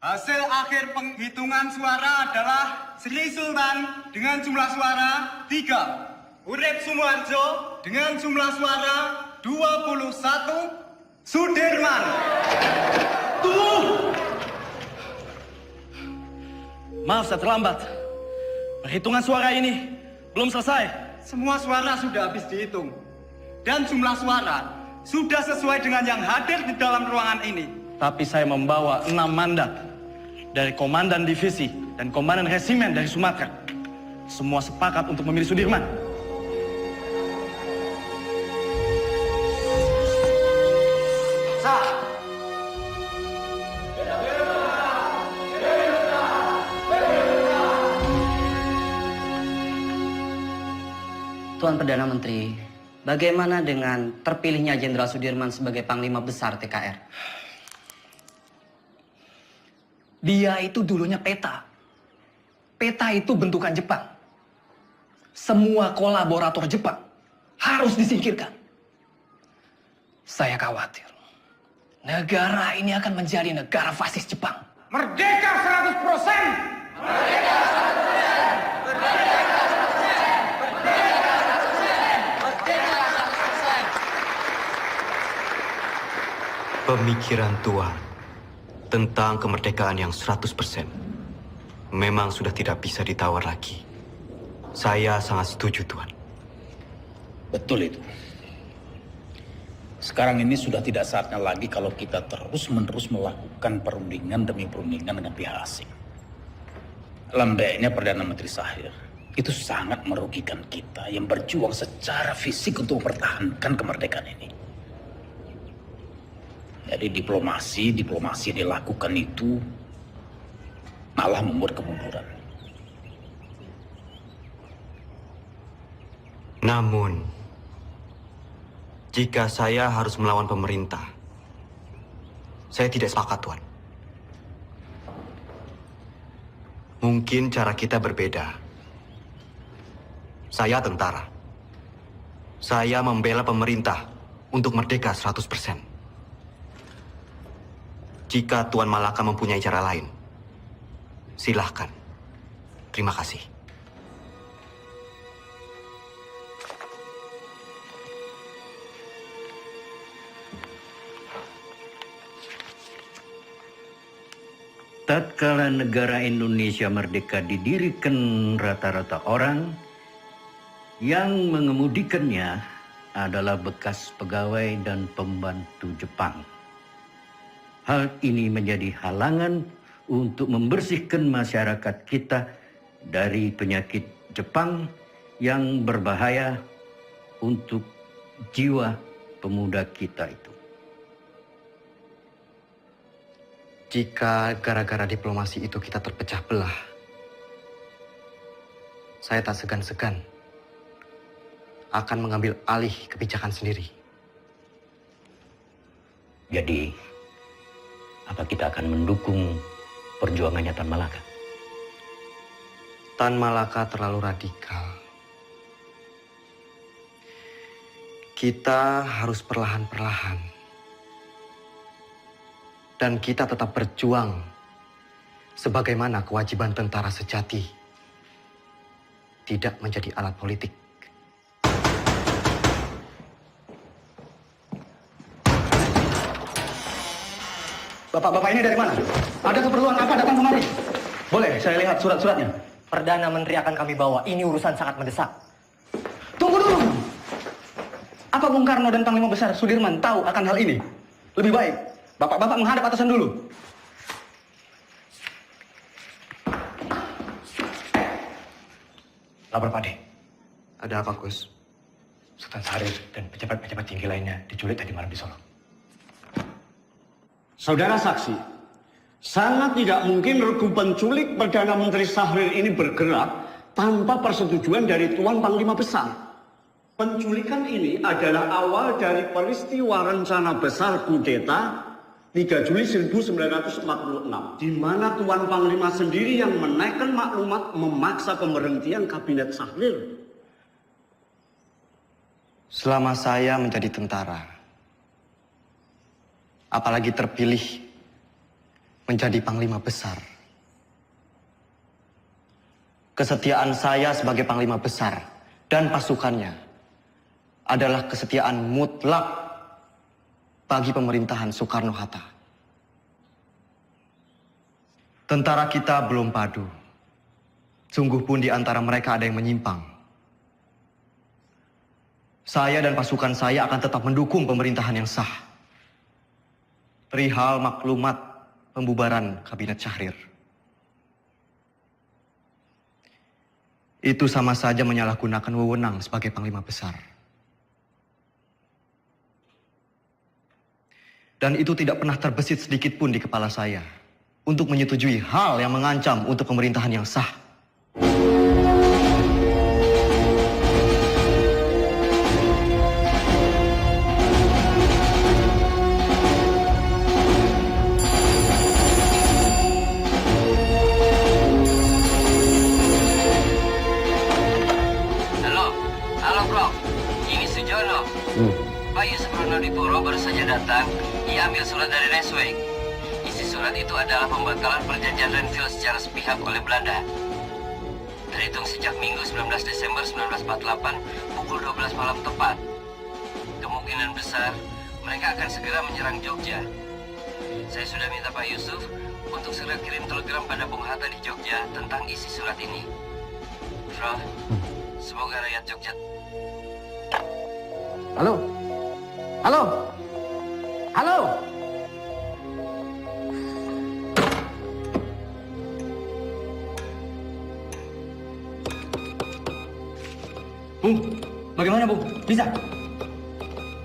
Hasil akhir penghitungan suara adalah Sri Sultan dengan jumlah suara 3. Urip Sumoharjo dengan jumlah suara 21. Sudirman. Tuh! Maaf saya terlambat. Perhitungan suara ini belum selesai. Semua suara sudah habis dihitung. Dan jumlah suara sudah sesuai dengan yang hadir di dalam ruangan ini. Tapi saya membawa 6 mandat dari Komandan Divisi dan Komandan Resimen dari Sumatera. Semua sepakat untuk memilih Sudirman. Tuan Perdana Menteri, bagaimana dengan terpilihnya Jenderal Sudirman sebagai Panglima Besar TKR? Dia itu dulunya peta. Peta itu bentukan Jepang. Semua kolaborator Jepang harus disingkirkan. Saya khawatir negara ini akan menjadi negara fasis Jepang. Merdeka 100%! Merdeka 100%! Merdeka 100%! Pemikiran Tuan tentang kemerdekaan yang 100% memang sudah tidak bisa ditawar lagi. Saya sangat setuju, Tuan. Betul itu. Sekarang ini sudah tidak saatnya lagi kalau kita terus-menerus melakukan perundingan demi perundingan dengan pihak asing. Lembeknya Perdana Menteri Shahir itu sangat merugikan kita yang berjuang secara fisik untuk mempertahankan kemerdekaan ini. Jadi diplomasi yang dilakukan itu malah membuat kemunduran. Namun, jika saya harus melawan pemerintah, saya tidak sepakat, Tuan. Mungkin cara kita berbeda. Saya tentara. Saya membela pemerintah untuk merdeka 100%. Jika Tuan Malaka mempunyai cara lain, silahkan. Terima kasih. Tatkala negara Indonesia merdeka didirikan rata-rata orang yang mengemudikannya adalah bekas pegawai dan pembantu Jepang. Hal ini menjadi halangan untuk membersihkan masyarakat kita dari penyakit Jepang yang berbahaya untuk jiwa pemuda kita itu. Jika gara-gara diplomasi itu kita terpecah belah, saya tak segan-segan akan mengambil alih kebijakan sendiri. Jadi, apa kita akan mendukung perjuangannya Tan Malaka? Tan Malaka terlalu radikal. Kita harus perlahan-perlahan. Dan kita tetap berjuang sebagaimana kewajiban tentara sejati. Tidak menjadi alat politik. Bapak-bapak ini dari mana? Ada keperluan apa datang kemari? Boleh saya lihat surat-suratnya? Perdana Menteri akan kami bawa. Ini urusan sangat mendesak. Tunggu dulu! Apa Bung Karno dan Panglima Besar Sudirman tahu akan hal ini? Lebih baik, bapak-bapak menghadap atasan dulu. Lapor Pade. Ada apa, Gus? Sultan Syahrir dan pejabat-pejabat tinggi lainnya diculik tadi malam di Solo. Saudara saksi, sangat tidak mungkin regu penculik Perdana Menteri Syahrir ini bergerak tanpa persetujuan dari Tuan Panglima Besar. Penculikan ini adalah awal dari peristiwa rencana besar kudeta 3 Juli 1946, di mana Tuan Panglima sendiri yang menaikkan maklumat memaksa pemberhentian Kabinet Syahrir. Selama saya menjadi tentara, apalagi terpilih menjadi Panglima Besar. Kesetiaan saya sebagai Panglima Besar dan pasukannya adalah kesetiaan mutlak bagi pemerintahan Soekarno-Hatta. Tentara kita belum padu. Sungguh pun di antara mereka ada yang menyimpang. Saya dan pasukan saya akan tetap mendukung pemerintahan yang sah. Perihal maklumat pembubaran Kabinet Syahrir. Itu sama saja menyalahgunakan wewenang sebagai Panglima Besar. Dan itu tidak pernah terbesit sedikit pun di kepala saya untuk menyetujui hal yang mengancam untuk pemerintahan yang sah. Halo bro, ini Sujono. Pak Yusuf Pronodipuro baru saja datang. Ia ambil surat dari Resweg. Isi surat itu adalah pembatalan perjanjian Renville secara sepihak oleh Belanda. Terhitung sejak Minggu 19 Desember 1948 pukul 12 malam tepat. Kemungkinan besar mereka akan segera menyerang Jogja. Saya sudah minta Pak Yusuf untuk segera kirim telegram pada Bung Hatta di Jogja tentang isi surat ini. Bro, semoga rakyat Jogja. Halo? Halo? Halo? Bung, bagaimana Bung? Bisa?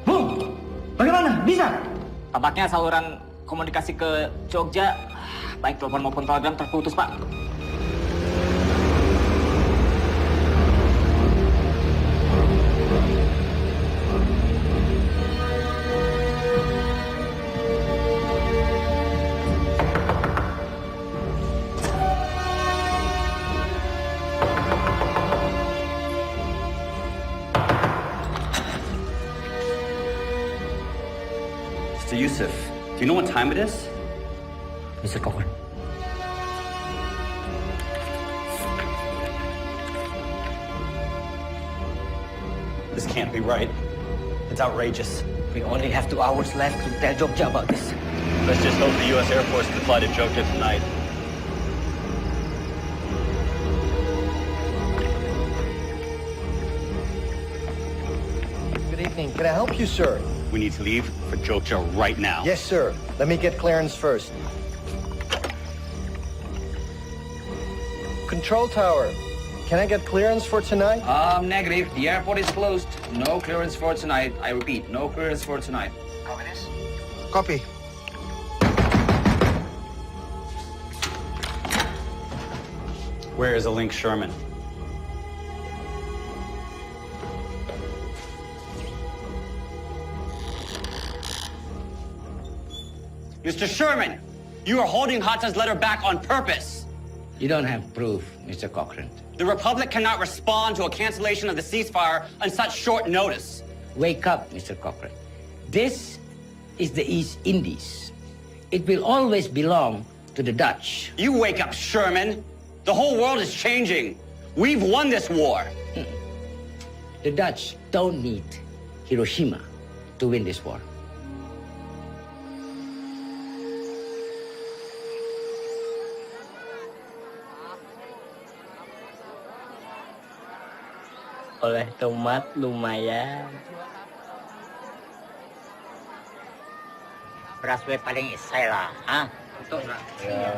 Bung, bagaimana? Bisa? Tampaknya saluran komunikasi ke Jogja, baik telepon maupun telegram terputus, Pak. Mr. Yusuf, do you know what time it is? Mr. Cochrane. This can't be right. It's outrageous. We only have 2 hours left to tell Jogja about this. Let's just hope the U.S. Air Force can fly to Jogja tonight. Good evening. Can I help you, sir? We need to leave for Jogja right now. Yes, sir. Let me get clearance first. Control tower. Can I get clearance for tonight? Negative. The airport is closed. No clearance for tonight. I repeat, no clearance for tonight. Copy. Where is a Link Sherman? Mr. Sherman, you are holding Hatta's letter back on purpose. You don't have proof, Mr. Cochrane. The Republic cannot respond to a cancellation of the ceasefire on such short notice. Wake up, Mr. Cochrane. This is the East Indies. It will always belong to the Dutch. You wake up, Sherman. The whole world is changing. We've won this war. The Dutch don't need Hiroshima to win this war. Oleh tomat lumayan. Beras we paling isai lah, ah? Betul lah. Ya.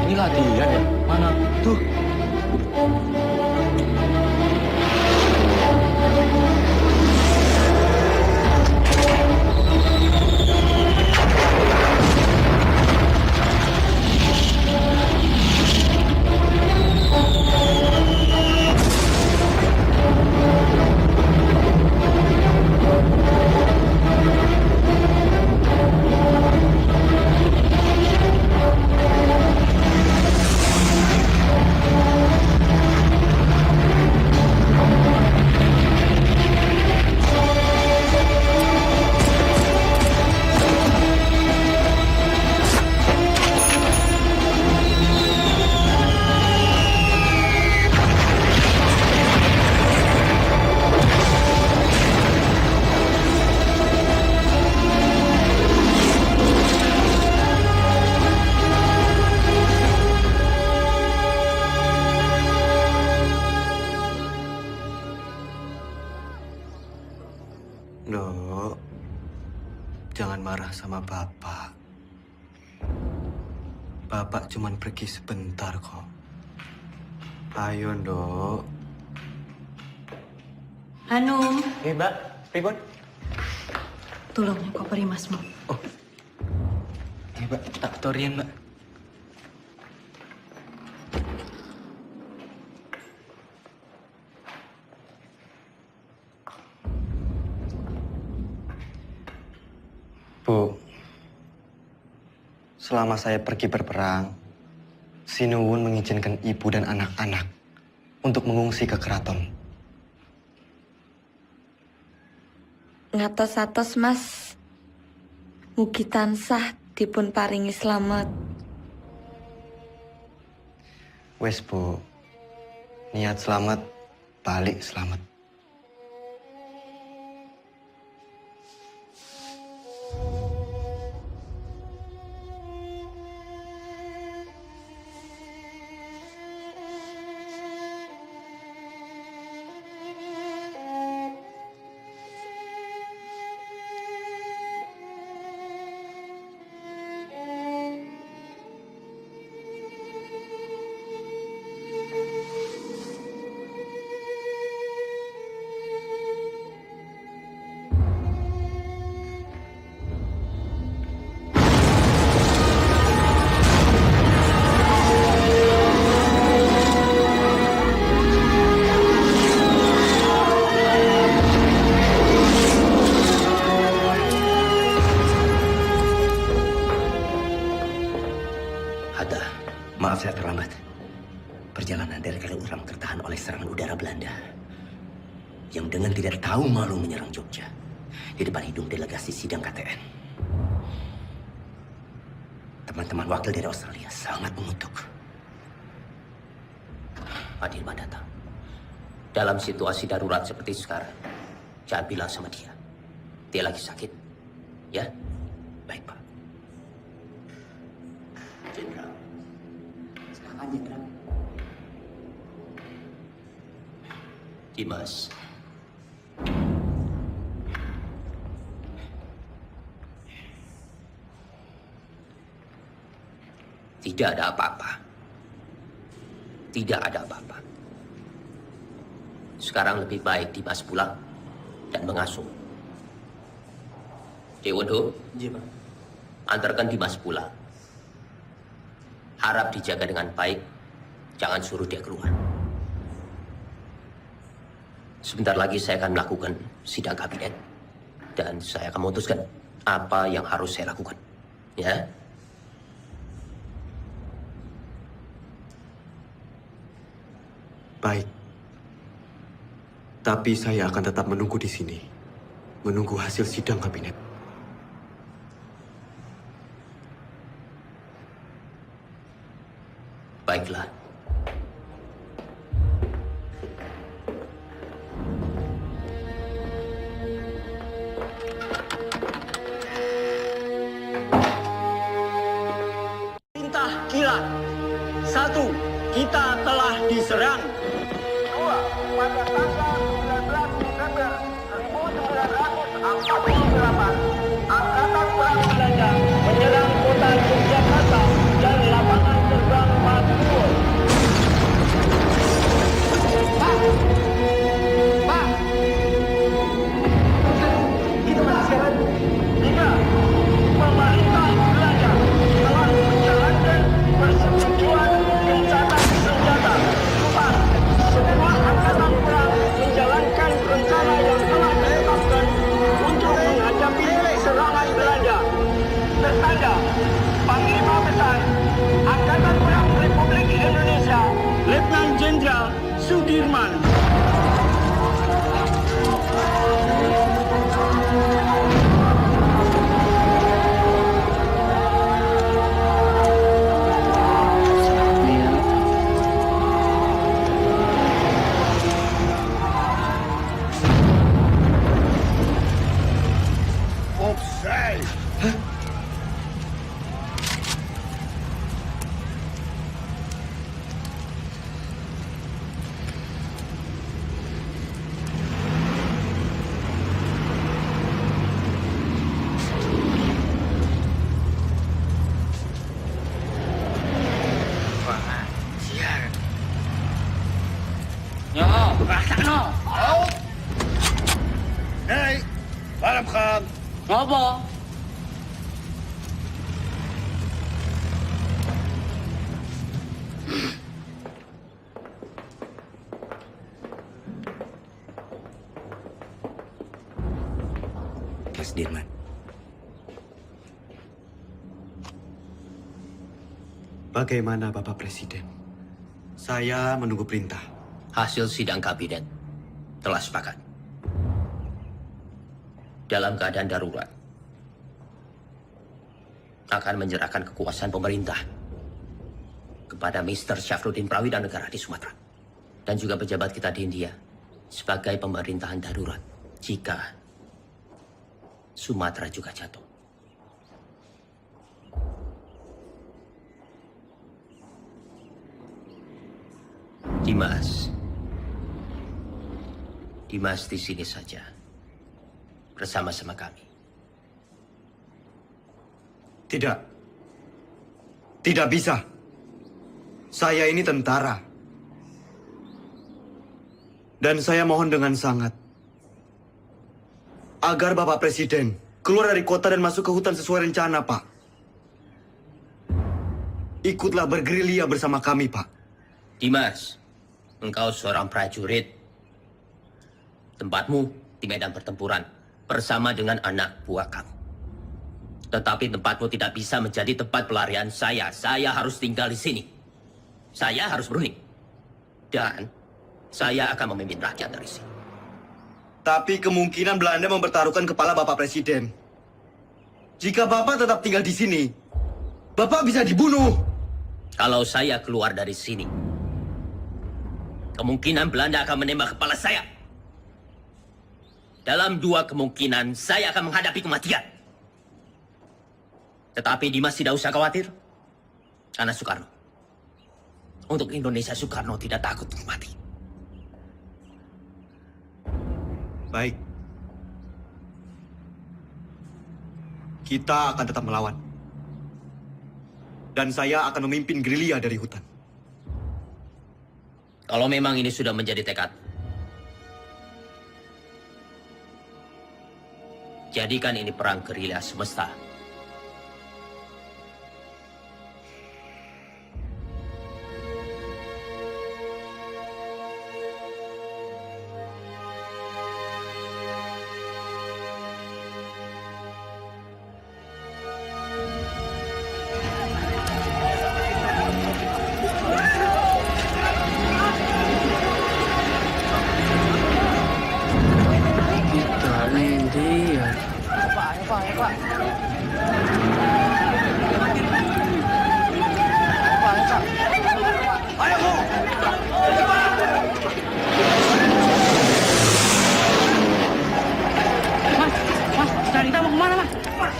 Ini latihan ya? Mana? Tuh. marah sama Bapak. Bapak cuman pergi sebentar kok. Ayo, Nduk. Hanum, Mbak, pripun? tolong koperi Masmu. Mbak, tak torian, Mbak. Bu, selama saya pergi berperang, Sinuwun mengizinkan ibu dan anak-anak untuk mengungsi ke keraton. Ngatos-atos Mas, mugi tansah dipun paringi slamet. Wes, Bu. Niat selamat, balik selamat. Hatta, maaf saya terlambat. Perjalanan dari Kaliurang tertahan oleh serangan udara Belanda yang dengan tidak tahu malu menyerang Jogja di depan hidung delegasi sidang KTN. Teman-teman wakil dari Australia sangat mengutuk. Pak Dirman datang. Dalam situasi darurat seperti sekarang, jangan bilang sama dia. Dia lagi sakit. Ya? Baik, Pak. Jenderal. Silakan, Jenderal. Dimas. Tidak ada apa-apa. Tidak ada apa-apa. Sekarang lebih baik Dimas pulang dan mengasuh. Dewondo, antarkan Dimas pulang. Harap dijaga dengan baik, jangan suruh dia keluar. Sebentar lagi saya akan melakukan sidang kabinet dan saya akan memutuskan apa yang harus saya lakukan. Ya? Baik. Tapi saya akan tetap menunggu di sini. Menunggu hasil sidang kabinet. Baiklah. Perintah kilat. 1. Kita telah diserang. 2. Pada tanggal 19 Desember 1948, Angkatan Perang Belanda menyerang kota Yogyakarta dan lapangan terbang Matkul. Pak! Itu sekarang. 3. Pemerintah Belanda telah menjalankan persetujuan gencatan senjata. 4. Semua angkatan perang menjalankan rencana yang telah ditetapkan untuk menghadapi serangan Belanda. Tertanda, Panglima Besar Angkatan Perang Republik Indonesia, Letnan Jenderal Sudirman. Ngopo? Mas Dirman. Bagaimana Bapak Presiden? Saya menunggu perintah. Hasil sidang kabinet telah sepakat. Dalam keadaan darurat, akan menyerahkan kekuasaan pemerintah kepada Mr. Syafruddin Prawidanegara di Sumatera. Dan juga pejabat kita di India sebagai pemerintahan darurat jika Sumatera juga jatuh. Dimas di sini saja bersama-sama kami. Tidak. Tidak bisa. Saya ini tentara. Dan saya mohon dengan sangat agar Bapak Presiden keluar dari kota dan masuk ke hutan sesuai rencana, Pak. Ikutlah bergerilya bersama kami, Pak. Dimas, engkau seorang prajurit. Tempatmu di medan pertempuran bersama dengan anak buah kamu. Tetapi tempatmu tidak bisa menjadi tempat pelarian saya. Saya harus tinggal di sini. Saya harus berunding. Dan saya akan memimpin rakyat dari sini. Tapi kemungkinan Belanda mempertaruhkan kepala Bapak Presiden. Jika Bapak tetap tinggal di sini, Bapak bisa dibunuh. Kalau saya keluar dari sini, kemungkinan Belanda akan menembak kepala saya. Dalam 2 kemungkinan, saya akan menghadapi kematian. Tetapi Dimas tidak usah khawatir. Karena Soekarno. Untuk Indonesia, Soekarno tidak takut untuk mati. Baik. Kita akan tetap melawan. Dan saya akan memimpin gerilya dari hutan. Kalau memang ini sudah menjadi tekad, jadikan ini perang gerilya semesta.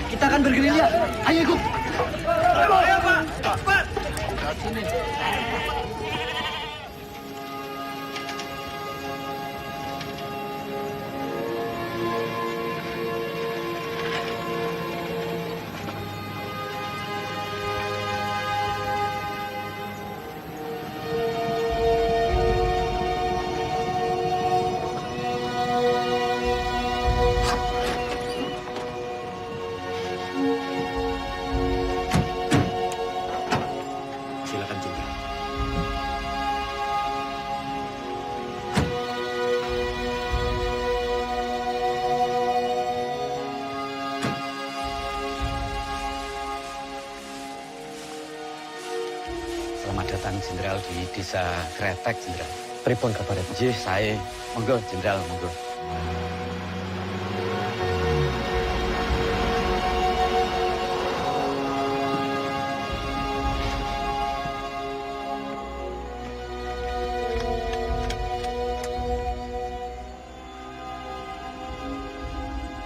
Kita akan bergerilya. Ayo ikut. Ayo, Pak. Cepat. Silakan, Jenderal. Selamat datang, Jenderal, di Desa Kretek, Jenderal. Pripun kabar? Jih, saya. Monggo, Jenderal, monggo.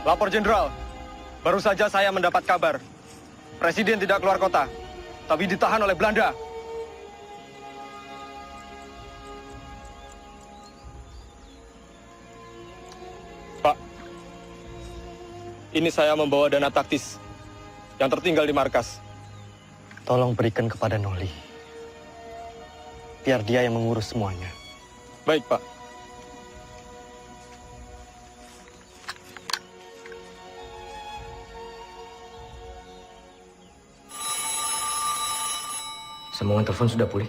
Lapor Jenderal, baru saja saya mendapat kabar. Presiden tidak keluar kota, tapi ditahan oleh Belanda. Pak, ini saya membawa dana taktis yang tertinggal di markas. Tolong berikan kepada Noli. Biar dia yang mengurus semuanya. Baik, Pak. Sambungan telepon sudah pulih.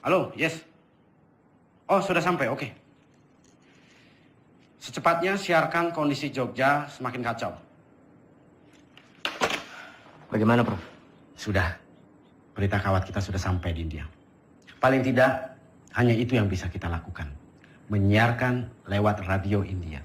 Halo, yes. Oh, sudah sampai, oke. Secepatnya siarkan kondisi Jogja semakin kacau. Bagaimana, Prof? Sudah. Berita kawat kita sudah sampai di India. Paling tidak, hanya itu yang bisa kita lakukan. Menyiarkan lewat radio India.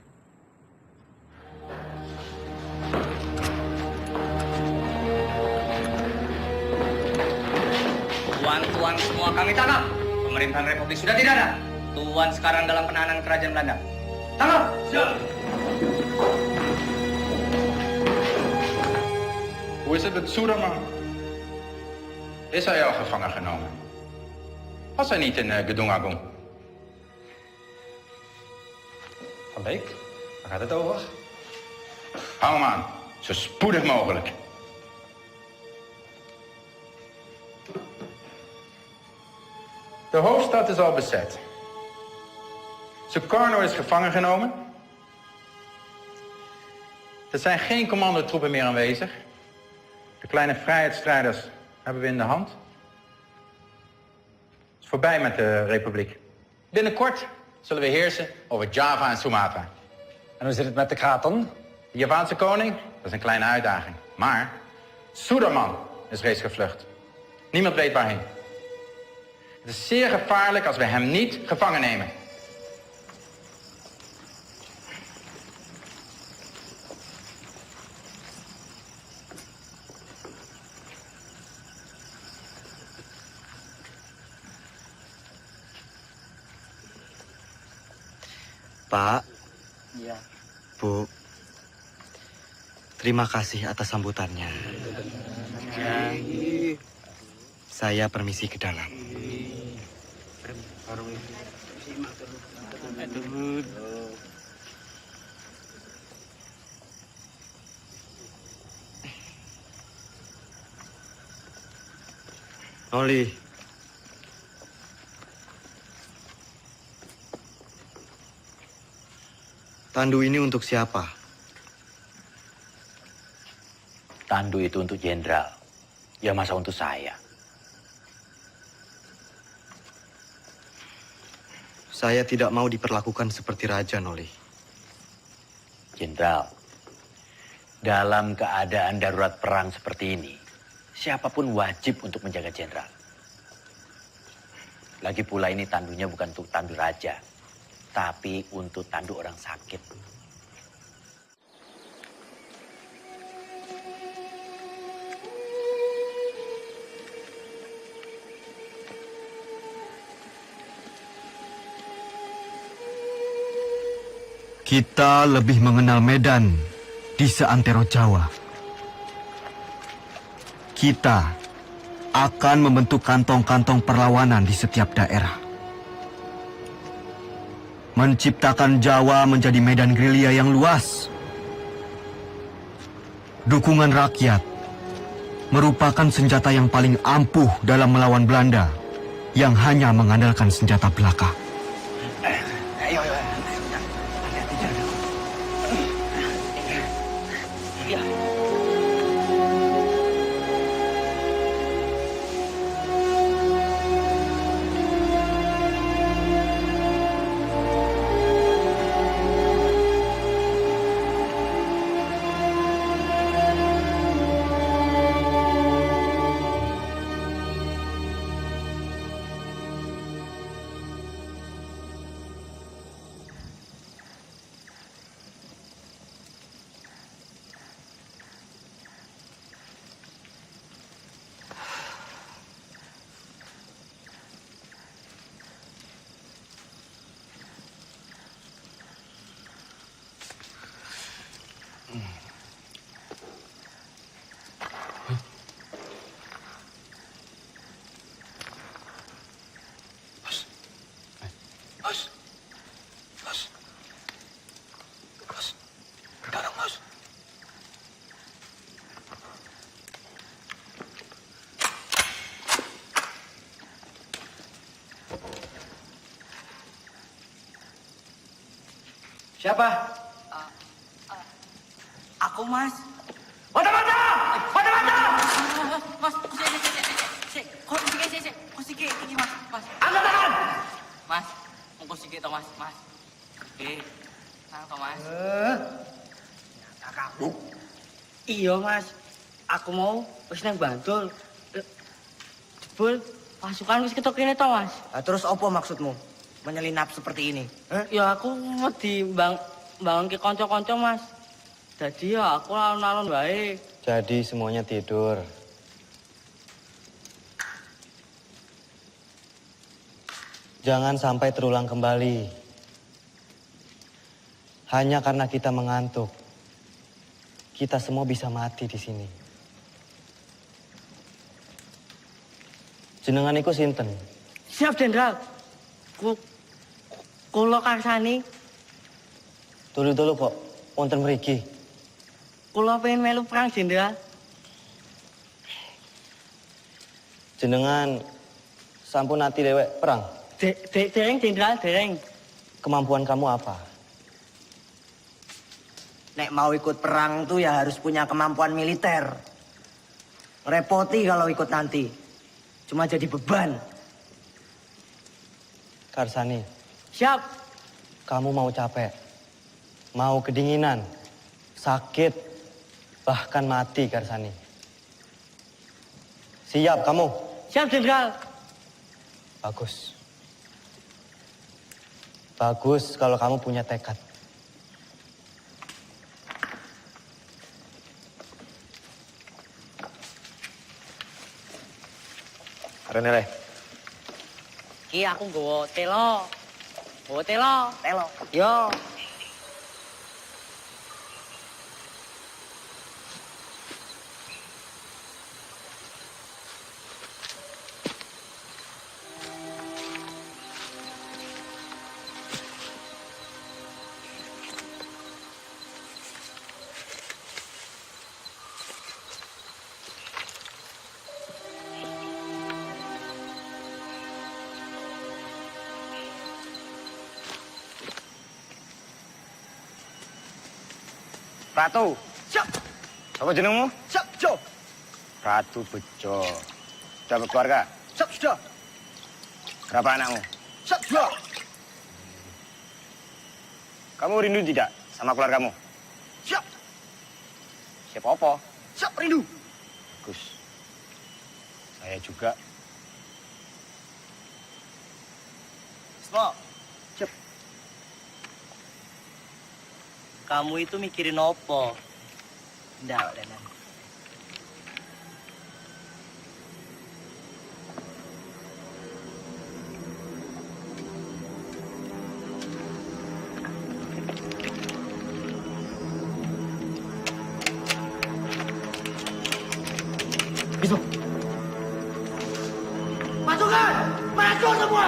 Tuan-tuan semua kami tangkap. Pemerintahan Republik sudah tidak ada. Tuan sekarang dalam penahanan kerajaan Belanda. Tangkap! Siap! Hoe is het met Soederman? Is hij al gevangen genomen? Was hij niet in Gedung Agung? Van Beek, waar gaat het over? Hou hem aan, zo spoedig mogelijk. De hoofdstad is al bezet. Sukarno is gevangen genomen. Er zijn geen commandotroepen meer aanwezig. De kleine vrijheidsstrijders hebben we in de hand. Het is voorbij met de republiek. Binnenkort zullen we heersen over Java en Sumatra. En hoe zit het met de kraton? De Javaanse koning, dat is een kleine uitdaging. Maar Suderman is reeds gevlucht. Niemand weet waarheen. Het is zeer gevaarlijk als we hem niet gevangen nemen. Pak, Iya. Bu, terima kasih atas sambutannya. Saya permisi ke dalam. Noli, tandu ini untuk siapa? Tandu itu untuk jenderal. Ya masa untuk saya. Saya tidak mau diperlakukan seperti raja, Noli. Jenderal, dalam keadaan darurat perang seperti ini, siapapun wajib untuk menjaga jenderal. Lagi pula ini tandunya bukan untuk tandu raja, tapi untuk tandu orang sakit. Kita lebih mengenal Medan di seantero Jawa. Kita akan membentuk kantong-kantong perlawanan di setiap daerah. Menciptakan Jawa menjadi medan gerilya yang luas. Dukungan rakyat merupakan senjata yang paling ampuh dalam melawan Belanda yang hanya mengandalkan senjata belaka. Siapa? Aku, Mas. Mata-mata! Mata-mata! Mas. Nang to, Mas. Nyata kamu. Iya, Mas. Aku mau wis nang Bantul. Jebul pasukan wis ketok kene to, Mas. Terus apa maksudmu? Menyelinap seperti ini? Ya aku wedi bangun ke kanca-kanca, Mas. Jadi ya aku alon-alon wae. Jadi semuanya tidur. Jangan sampai terulang kembali. Hanya karena kita mengantuk, kita semua bisa mati di sini. Jenengan iku sinten? Siap, Jenderal. Kula karsani. Dulu kok, wonten mriki. Kula pengen melu perang, Jenderal. Jenengan sampun ati dewek perang. Dereng, Jenderal, dereng. Kemampuan kamu apa? Nek mau ikut perang tuh ya harus punya kemampuan militer. Repoti kalau ikut nanti. Cuma jadi beban. Karsani, Siap. kamu mau capek, mau kedinginan, sakit, bahkan mati, Karsani. Siap kamu? Siap, Jenderal. Bagus. Bagus kalau kamu punya tekad. Rene, Ki aku nggawa telo. Telo. Yo. Ratu. Siap. Apa jenengmu? Siap, Jo. Ratu Bejo. Sudah berkeluarga? Siap, sudah. Berapa anakmu? Siap, sudah. Kamu rindu tidak sama keluargamu? Siap. Siapa apa? Siap, rindu. Bagus. Saya juga. Semua. Siap. Kamu itu mikirin apa? Ndak, Danan. Bismo. Pasukan! Maju semua!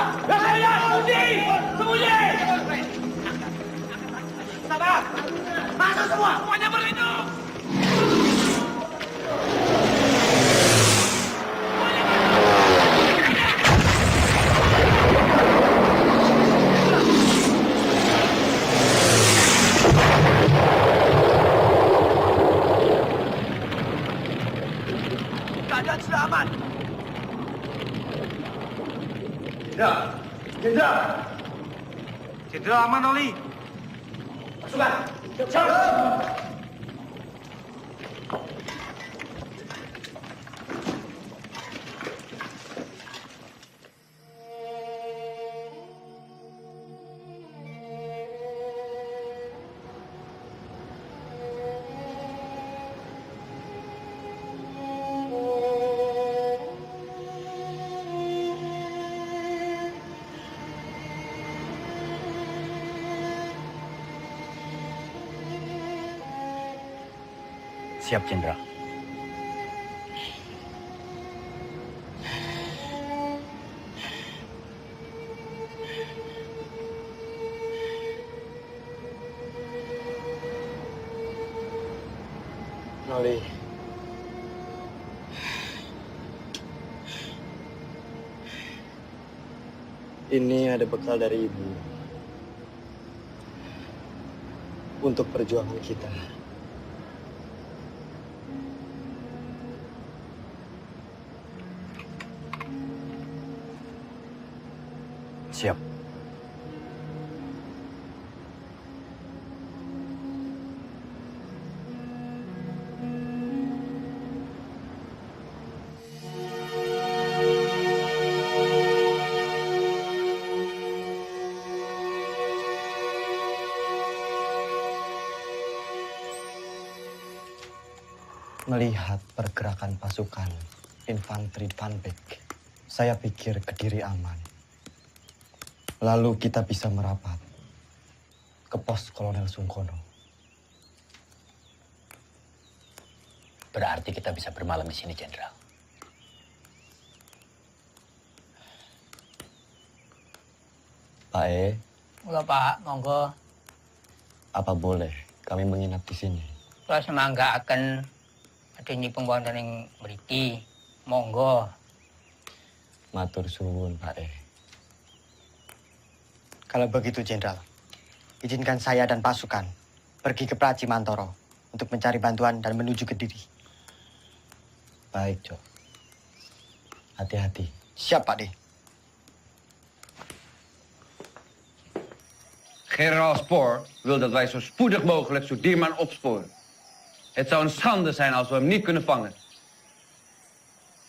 Sembunyi! Sabar! Masuk semua! Semuanya berlindung! Keadaan sudah aman. Jenderal aman, Oli. Pasukan! Siap! Siap, Jenderal. Noli. Ini ada bekal dari Ibu. Untuk perjuangan kita. Siap. Melihat pergerakan pasukan infanteri Van Beek, saya pikir Kediri aman. Lalu kita bisa merapat ke pos Kolonel Sungkono. Berarti kita bisa bermalam di sini, Jenderal. Pak E, Mula Pak, monggo. apa boleh kami menginap di sini? Kula semangga akan adeni pembuatan yang mriki. Monggo. Matur suwun, Pak E. Kalau begitu, Jenderal, izinkan saya dan pasukan pergi ke Praci Mantoro untuk mencari bantuan dan menuju Kediri. Baik, Cok. Hati-hati. Siap, Pak D. Generaal Spoor wil dat wij zo spoedig mogelijk Sudirman opsporen. Het zou een schande zijn als we hem niet kunnen vangen.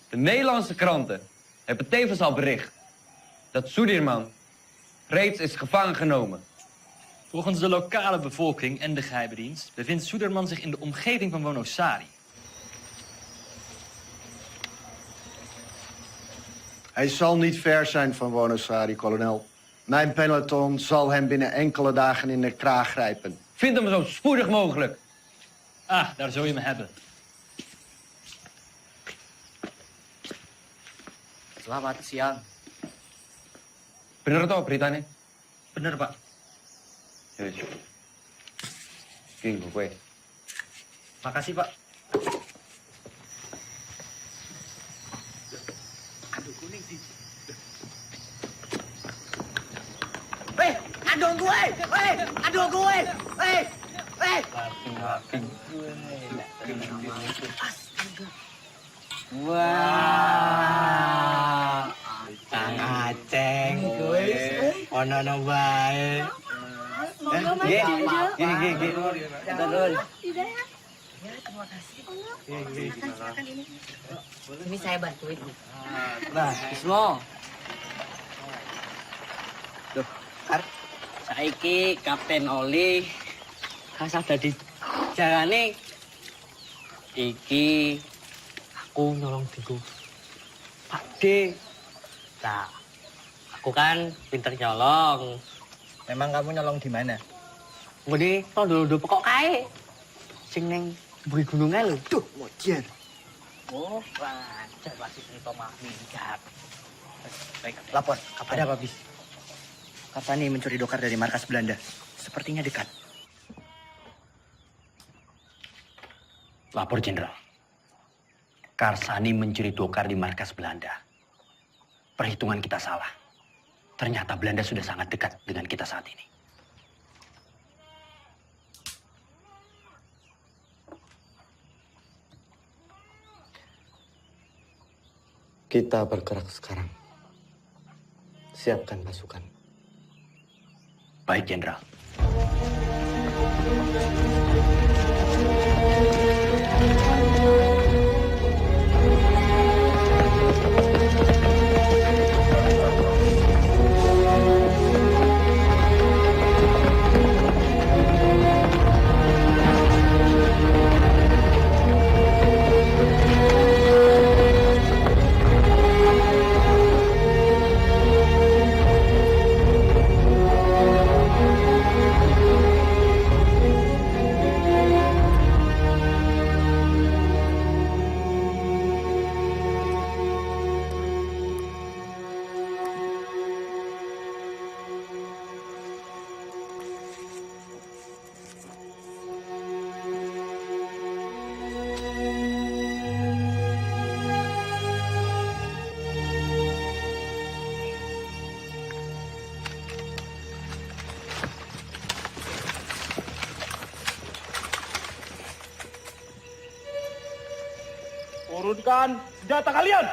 De Nederlandse kranten hebben tevens al bericht dat Sudirman reeds is gevangen genomen. Volgens de lokale bevolking en de geheime dienst bevindt Suderman zich in de omgeving van Wonosari. Hij zal niet ver zijn van Wonosari, kolonel. Mijn peloton zal hem binnen enkele dagen in de kraag grijpen. Vind hem zo spoedig mogelijk. Ah, daar zul je me hebben. Selamat siang. Bener toh beritanya? Bener, Pak. Ya, King, gue. Makasih, Pak. Weh, aduh gue! Weh, aduh gue! Weh, weh! Wah, Kang Aceng gue. Ono bae. Semoga Mas Gini. Turun. Silakan ini. Ini saya bantuin. Nah, Ismo. Duh, saiki Kapten Oli kasah dadi jalane iki aku nyolong diku Pak D. Nah, aku kan pinter nyolong. Memang kamu nyolong di mana? Ngene, tondo-tondo pokok kae. Sing ning buri gunungan lho. Duh, mojer. Oh, lancar masih cerita mah minggat. Baik, lapor. Ada apa, Bis? Karsani mencuri dokar dari markas Belanda. Sepertinya dekat. Lapor, Jenderal. Karsani mencuri dokar di markas Belanda. Perhitungan kita salah. Ternyata Belanda sudah sangat dekat dengan kita saat ini. Kita bergerak sekarang. Siapkan pasukan. Baik, Jenderal. Turunkan senjata kalian!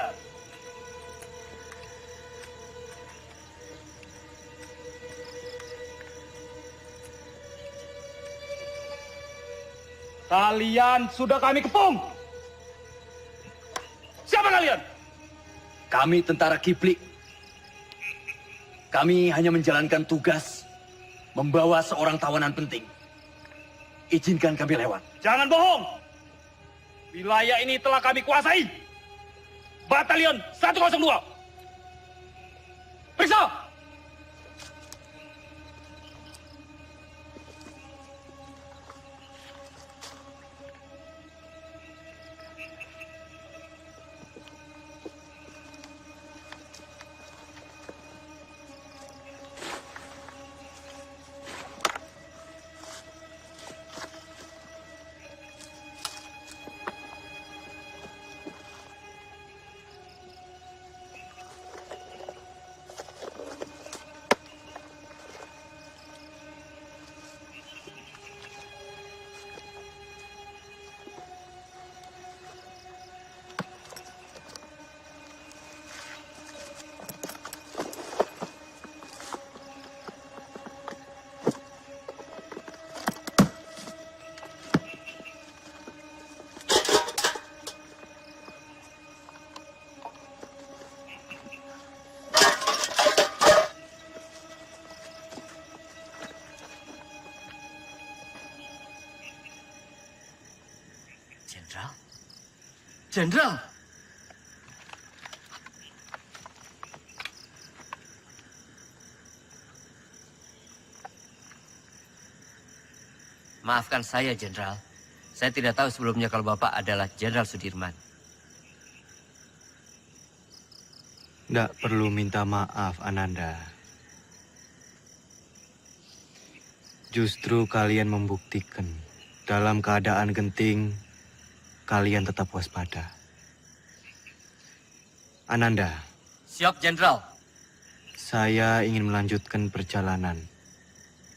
Kalian sudah kami kepung! Siapa kalian? Kami tentara Kiplik. Kami hanya menjalankan tugas membawa seorang tawanan penting. Izinkan kami lewat. Jangan bohong! Wilayah ini telah kami kuasai. Batalion 102. Periksa! Jenderal? Jenderal! Maafkan saya, Jenderal. Saya tidak tahu sebelumnya kalau Bapak adalah Jenderal Sudirman. Tidak perlu minta maaf, Ananda. Justru kalian membuktikan dalam keadaan genting, kalian tetap waspada. Ananda. Siap, Jenderal. Saya ingin melanjutkan perjalanan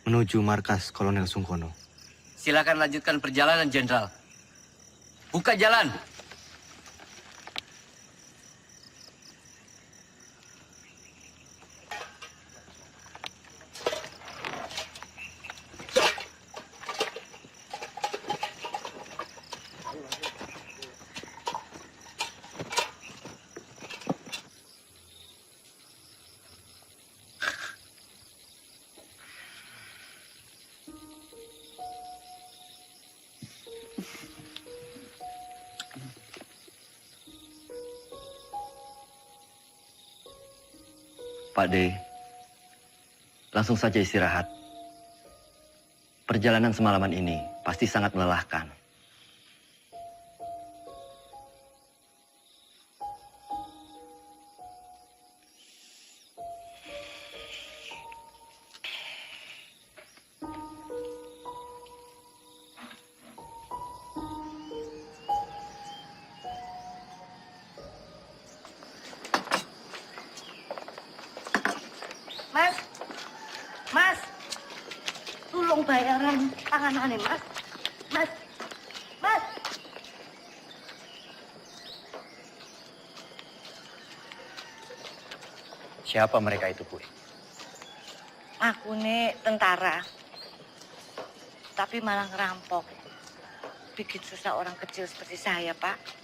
menuju markas Kolonel Sungkono. Silakan lanjutkan perjalanan, Jenderal. Buka jalan. Pak D, langsung saja istirahat. Perjalanan semalaman ini pasti sangat melelahkan. Mas, Mas, tolong bayaran tanganane, Mas. Mas, Mas. Siapa mereka itu, Bu? Aku nih tentara, tapi malah ngerampok. Bikin susah orang kecil seperti saya, Pak.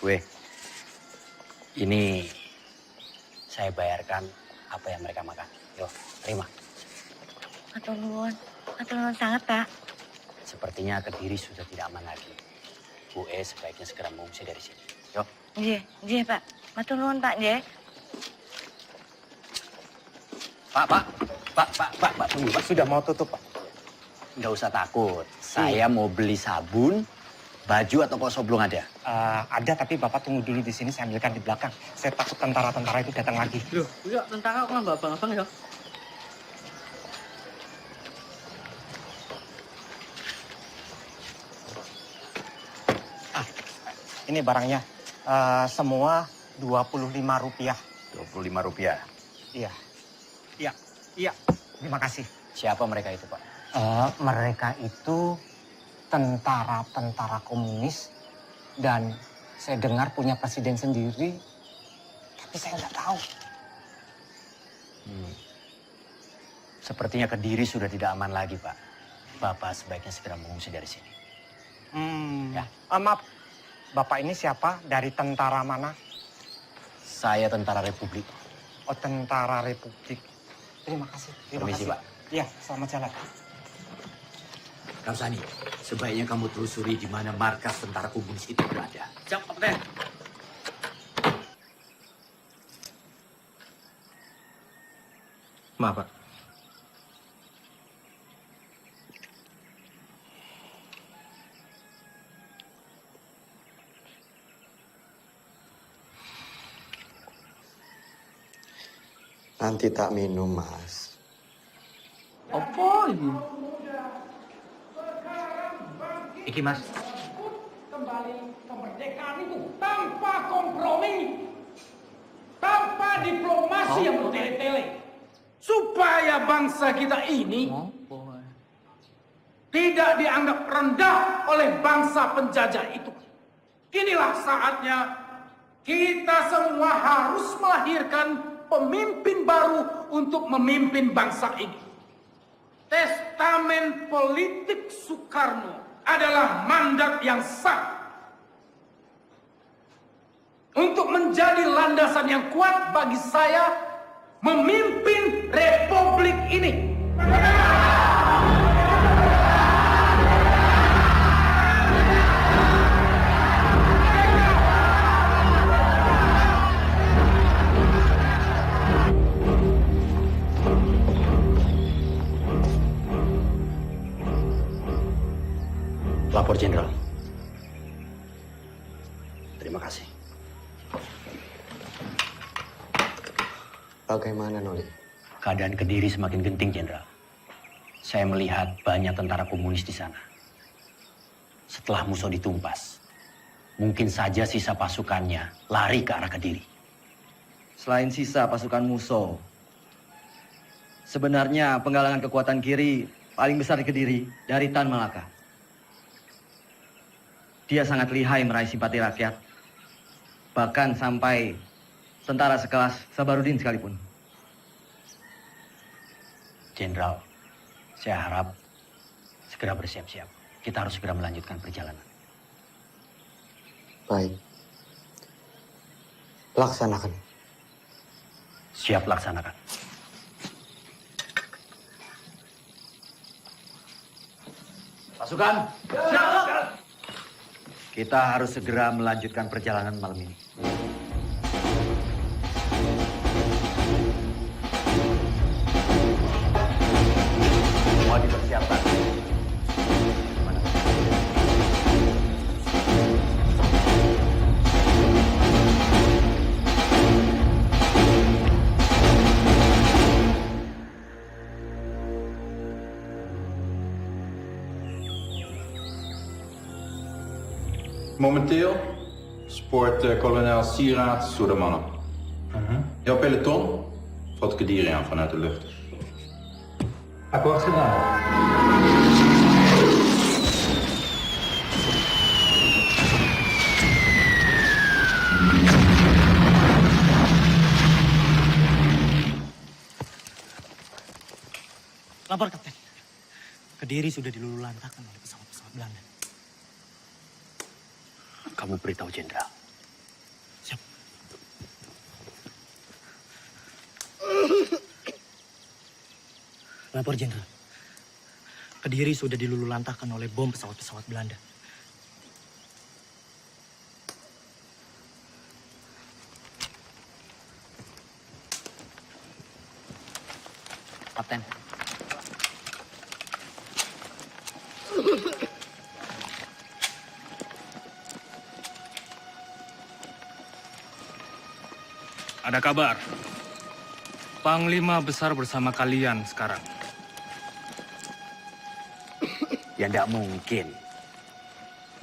Gue, ini saya bayarkan apa yang mereka makan. Yo, terima. Matur nuwun sangat, Pak. Sepertinya Kediri sudah tidak aman lagi. Bu sebaiknya segera mengungsi dari sini. Yo. Nggih, Pak. Matur nuwun, Pak, nggih. Pak, tunggu, Pak. Sudah mau tutup, Pak. Nggak usah takut. Saya mau beli sabun, baju atau kosong belum ada? Ada, tapi Bapak tunggu dulu di sini, saya ambilkan di belakang. Saya takut tentara-tentara itu datang lagi. Loh, enggak, tentara kok nggak abang-abang ya? Ini barangnya. Semua Rp25. Rp25? Iya. Terima kasih. Siapa mereka itu, Pak? Mereka itu tentara-tentara komunis dan saya dengar punya presiden sendiri, tapi saya nggak tahu. Sepertinya Kediri sudah tidak aman lagi, Pak. Bapak sebaiknya segera mengungsi dari sini. Ya. Maaf, Bapak ini siapa? Dari tentara mana? Saya tentara Republik. tentara Republik. Terima kasih. Permisi, Pak. Iya, selamat jalan. Karsani, sebaiknya kamu telusuri di mana markas tentara komunis itu berada. Siap, Kapten. Maaf, Pak. Nanti tak minum, Mas. Apa ini? Iki, Mas. Kembali kemerdekaan itu tanpa kompromi, tanpa diplomasi yang bertele-tele, supaya bangsa kita ini tidak dianggap rendah oleh bangsa penjajah itu. Inilah saatnya kita semua harus melahirkan pemimpin baru untuk memimpin bangsa ini. Testamen politik Soekarno adalah mandat yang sah untuk menjadi landasan yang kuat bagi saya memimpin republik ini. Lapor Jenderal. Terima kasih. Bagaimana, Noli? Keadaan Kediri semakin genting, Jenderal. Saya melihat banyak tentara komunis di sana. Setelah Musso ditumpas, mungkin saja sisa pasukannya lari ke arah Kediri. Selain sisa pasukan Musso, sebenarnya penggalangan kekuatan kiri paling besar di Kediri dari Tan Malaka. Dia sangat lihai meraih simpati rakyat, bahkan sampai tentara sekelas Sabarudin sekalipun. Jenderal, saya harap segera bersiap-siap. Kita harus segera melanjutkan perjalanan. Baik. Laksanakan. Siap laksanakan. Pasukan, kita harus segera melanjutkan perjalanan malam ini. Semua dipersiapkan. Momenteel spoort kolonel Sieraad door de mannen. Jouw peloton valt Kediri aan vanuit de lucht. Akkoord gedaan. Lapor, Kapten. Kediri sudah dilululantakkan oleh pesawat-pesawat Belanda. Kamu beritahu Jenderal. Siap. Lapor, Jenderal. Kediri sudah dilululantakkan oleh bom pesawat-pesawat Belanda. Kapten. Ada kabar. Panglima besar bersama kalian sekarang. Ya tidak mungkin.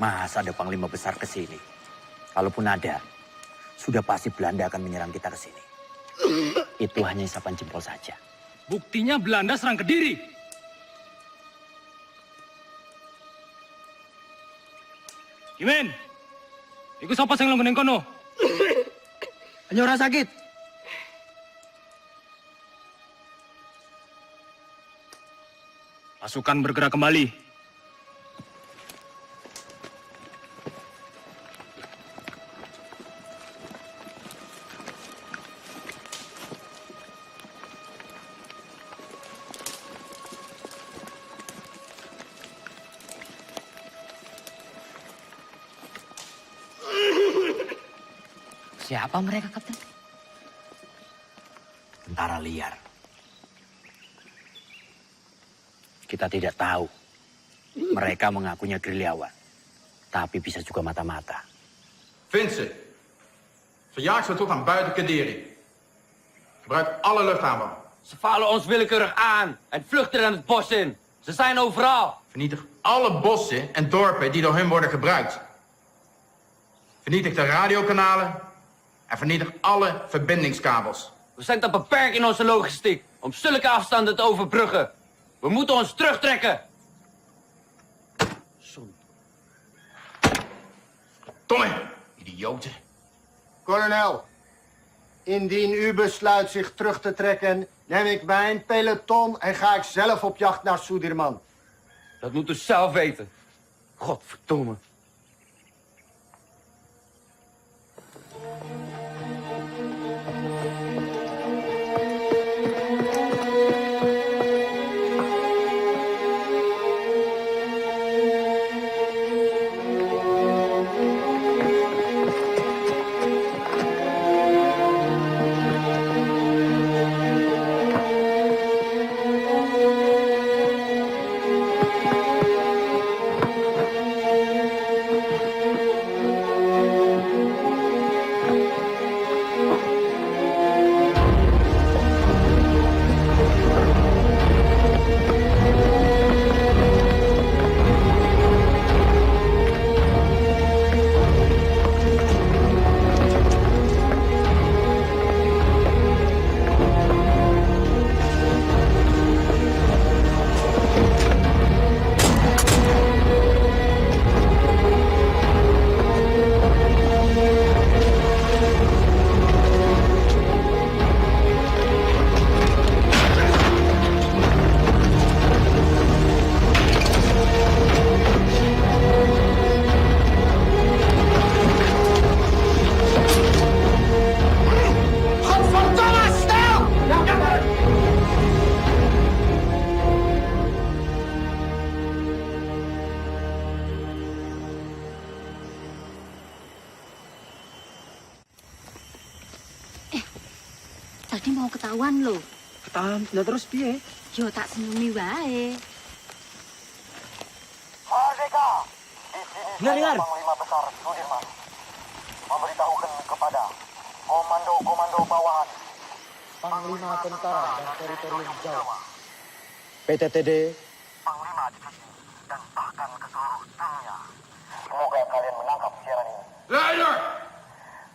Masa ada panglima besar ke sini? Kalaupun ada, sudah pasti Belanda akan menyerang kita ke sini. Itu hanya isapan jempol saja. Buktinya Belanda serang Kediri. Kimen, ikut siapa yang lo kono? Hanya orang sakit. Pasukan bergerak kembali. Siapa mereka, Kapten? Tentara liar. Kita tidak tahu. Mereka mengakunya gerilyawan. Tapi bisa juga mata-mata. Vind ze. Verjaag ze tot aan buiten Kadiri. Gebruik alle luchthaven. Ze vallen ons willekeurig aan en vluchten dan het bos in. Ze zijn overal. Vernietig alle bossen en dorpen die door hun worden gebruikt. Vernietig de radiokanalen en vernietig alle verbindingskabels. We zijn te beperkt in onze logistiek om zulke afstanden te overbruggen. We moeten ons terugtrekken. Tomme, idioten. Kolonel, indien u besluit zich terug te trekken, neem ik mijn peloton en ga ik zelf op jacht naar Sudirman. Dat moet u zelf weten. Godverdomme. Tadi mau ketahuan loh. Ketahuan, lah terus piye? Yo tak senumi wae. Merdeka! Di sini Dengar. Panglima Besar Sudirman memberitahukan kepada komando-komando bawahan Panglima Tentara dan Teritorium Jawa, PTTD, Panglima Divisi, dan bahkan ke seluruh dunia. Semoga kalian menangkap siaran ini. Luister!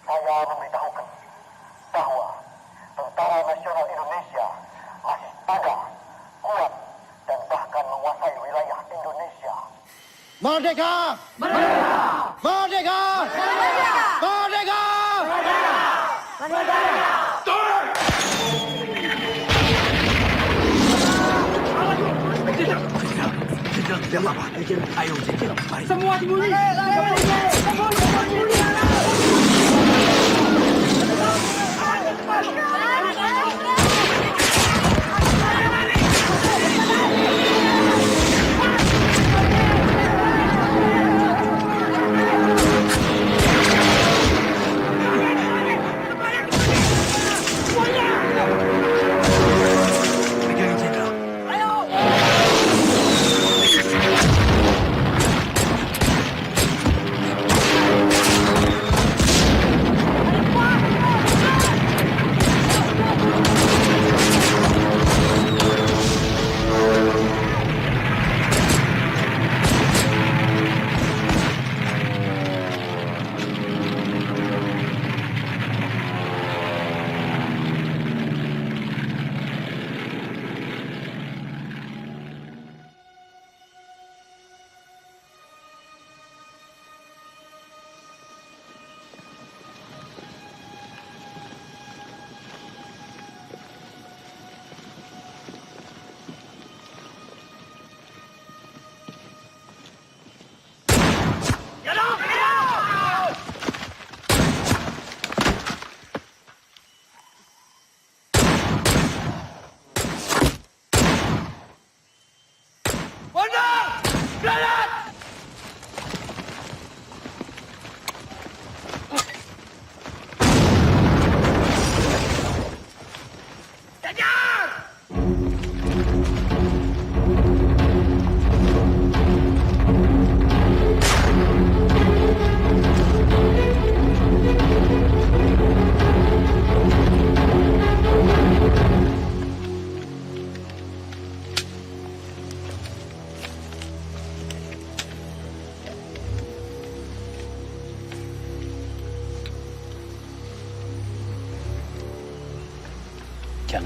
Saya memberitahukan bahwa Tentara Nasional Indonesia masih ada, kuat, dan bahkan menguasai wilayah Indonesia. Merdeka! Merdeka! Merdeka! Merdeka! Merdeka! Semua sembunyi!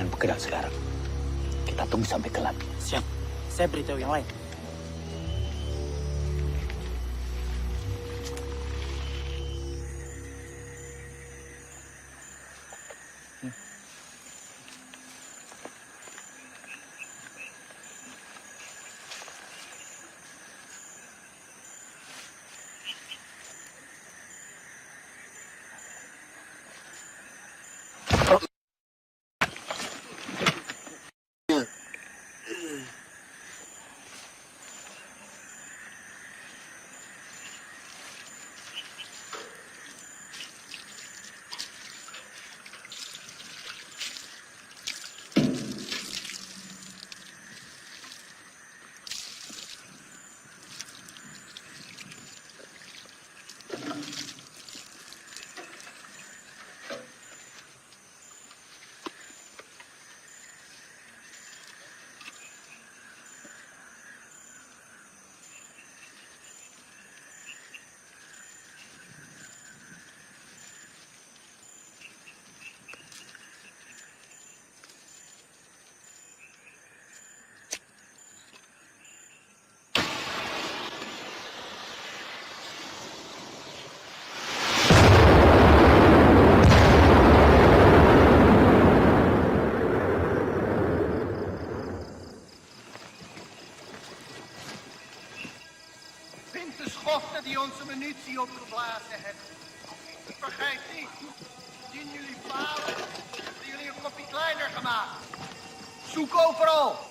bergerak sekarang. Kita tunggu sampai gelap. Siap. Saya beritahu yang lain. De schoften die onze munitie opgeblazen hebben. Vergeet niet, indien jullie falen, hebben jullie een kopje kleiner gemaakt. Zoek overal.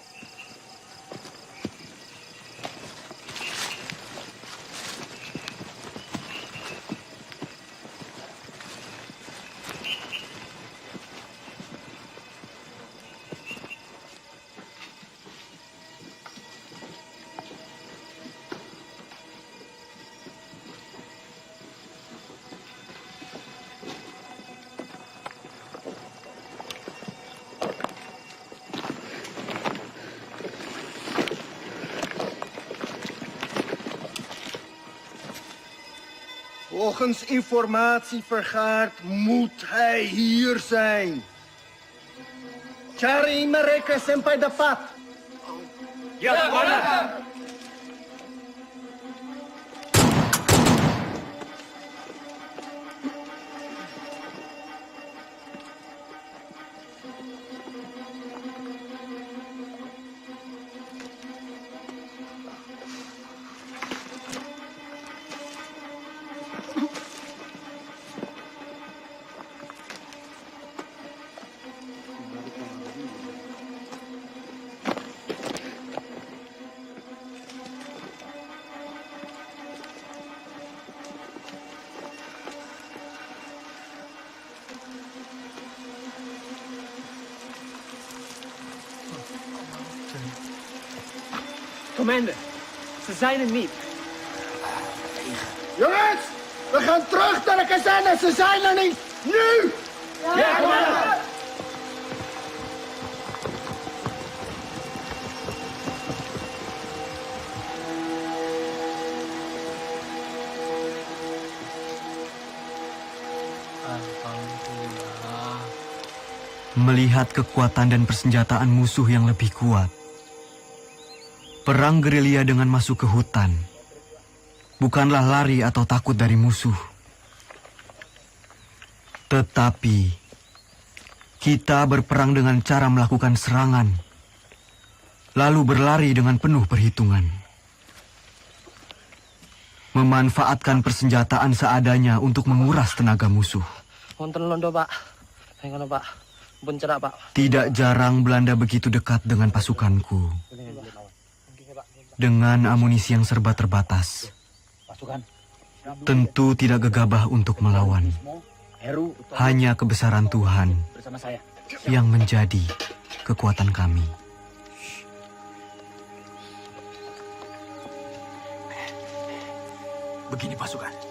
Volgens informatie vergaard moet hij hier zijn. Cari mereka sampai dapat. Ya, Komandan. Commander, ze zijn er niet. Jongens, we gaan terug naar de kazerne. Ze zijn er niet. Nu! Ja, commander! Melihat kekuatan dan persenjataan musuh yang lebih kuat, perang gerilya dengan masuk ke hutan bukanlah lari atau takut dari musuh. Tetapi kita berperang dengan cara melakukan serangan, lalu berlari dengan penuh perhitungan. Memanfaatkan persenjataan seadanya untuk menguras tenaga musuh. Wonten londo, Pak. Hengono, Pak. Bencerak, Pak. Tidak jarang Belanda begitu dekat dengan pasukanku. Dengan amunisi yang serba terbatas, tentu tidak gegabah untuk melawan. Hanya kebesaran Tuhan yang menjadi kekuatan kami. Begini pasukan.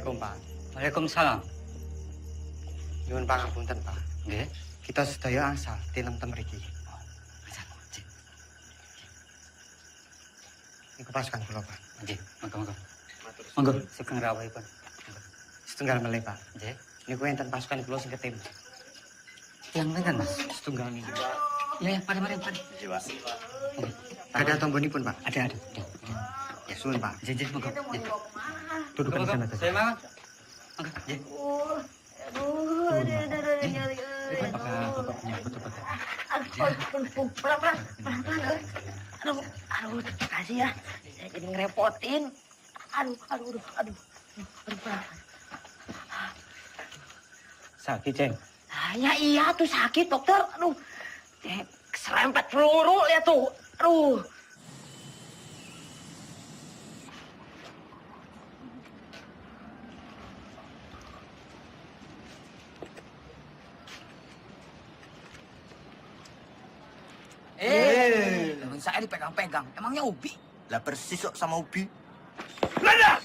Assalamualaikum, Pak. Waalaikumsalam. Nyuwun pangapunten, Pak. Nggih. Kita sedaya asal tintem mriki. Niku pasukan kula, Pak. Nggih, monggo-monggo. Monggo, sugeng rawuhipun. Setunggal melih, Pak. Nggih. Niku enten pasukan kula sing ketim. Yang ngeten, Mas. Setunggal niku. Ya, mari. Nggih, Pak. Ada tombonipun, Pak. Ada. Ya, suwun, Pak. Nggih, monggo. Duduk di sana. Saya mau. Monggo, nggih. Aduh, terima kasih ya. Saya jadi ngerepotin. Aduh. Sakit, Ceng. Ya iya tuh sakit, dokter. Aduh, keserempet peluru lihat tuh. Aduh. Temen saya dipegang-pegang. Emangnya Ubi? Lah persis kok sama Ubi. Belanda!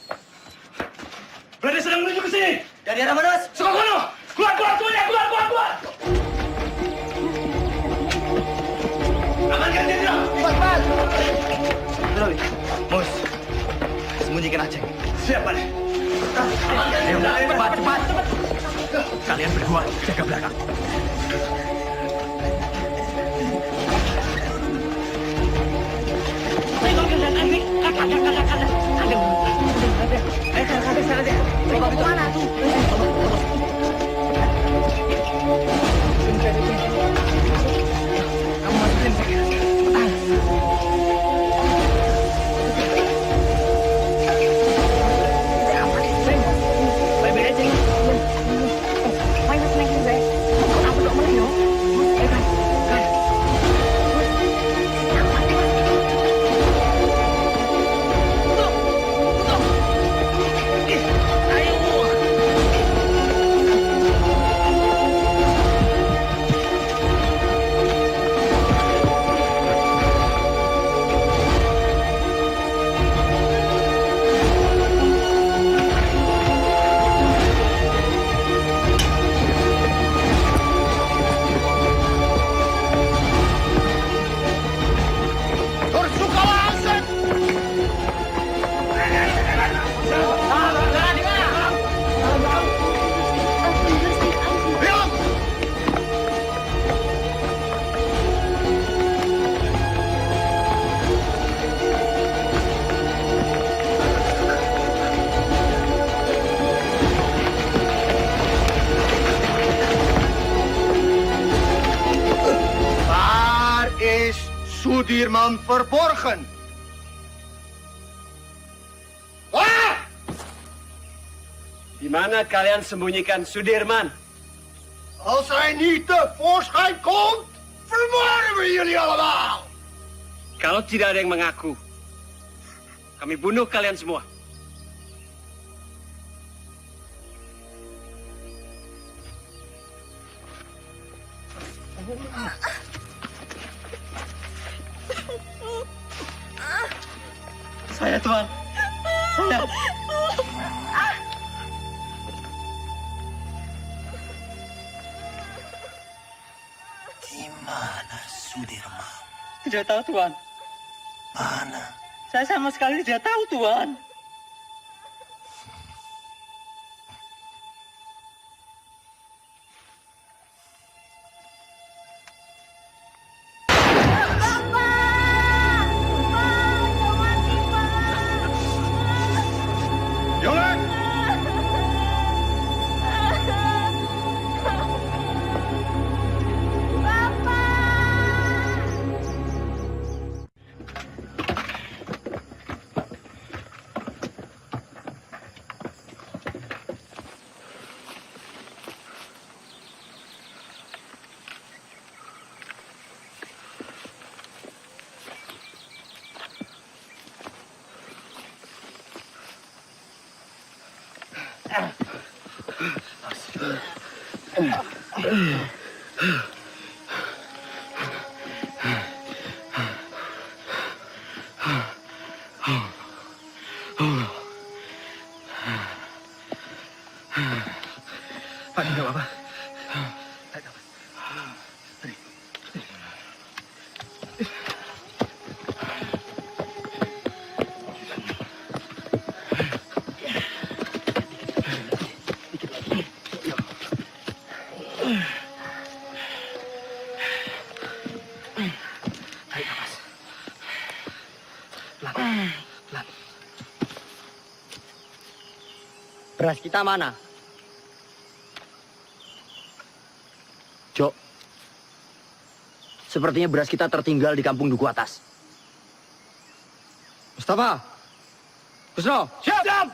Belanda sedang menuju ke sini. Dari arah mana, Mas? Sukokono! Keluar semuanya! Keluar! Amankan jenderal! Cepat! Mus, sembunyikan aja. Siap, Pak. Ayo, cepat. Kalian berdua jaga belakang. Coba kemana tuh? Kamu masukin saya. Baik-baik aja. Main snack juga. Aku udah mulai yo. Sudirman verborgen? Waar? Di mana kalian sembunyikan Sudirman? Als hij niet tevoorschijn komt, vermoorden we jullie allemaal. Kalau tidak ada yang mengaku, kami bunuh kalian semua. Saya, Tuan. Saya. Di mana Sudirman? Tidak tahu, Tuan. Mana? Saya sama sekali tidak tahu, Tuan. Beras kita mana? Jok, sepertinya beras kita tertinggal di kampung Duku Atas. Mustafa, Kusno, siap! Siap!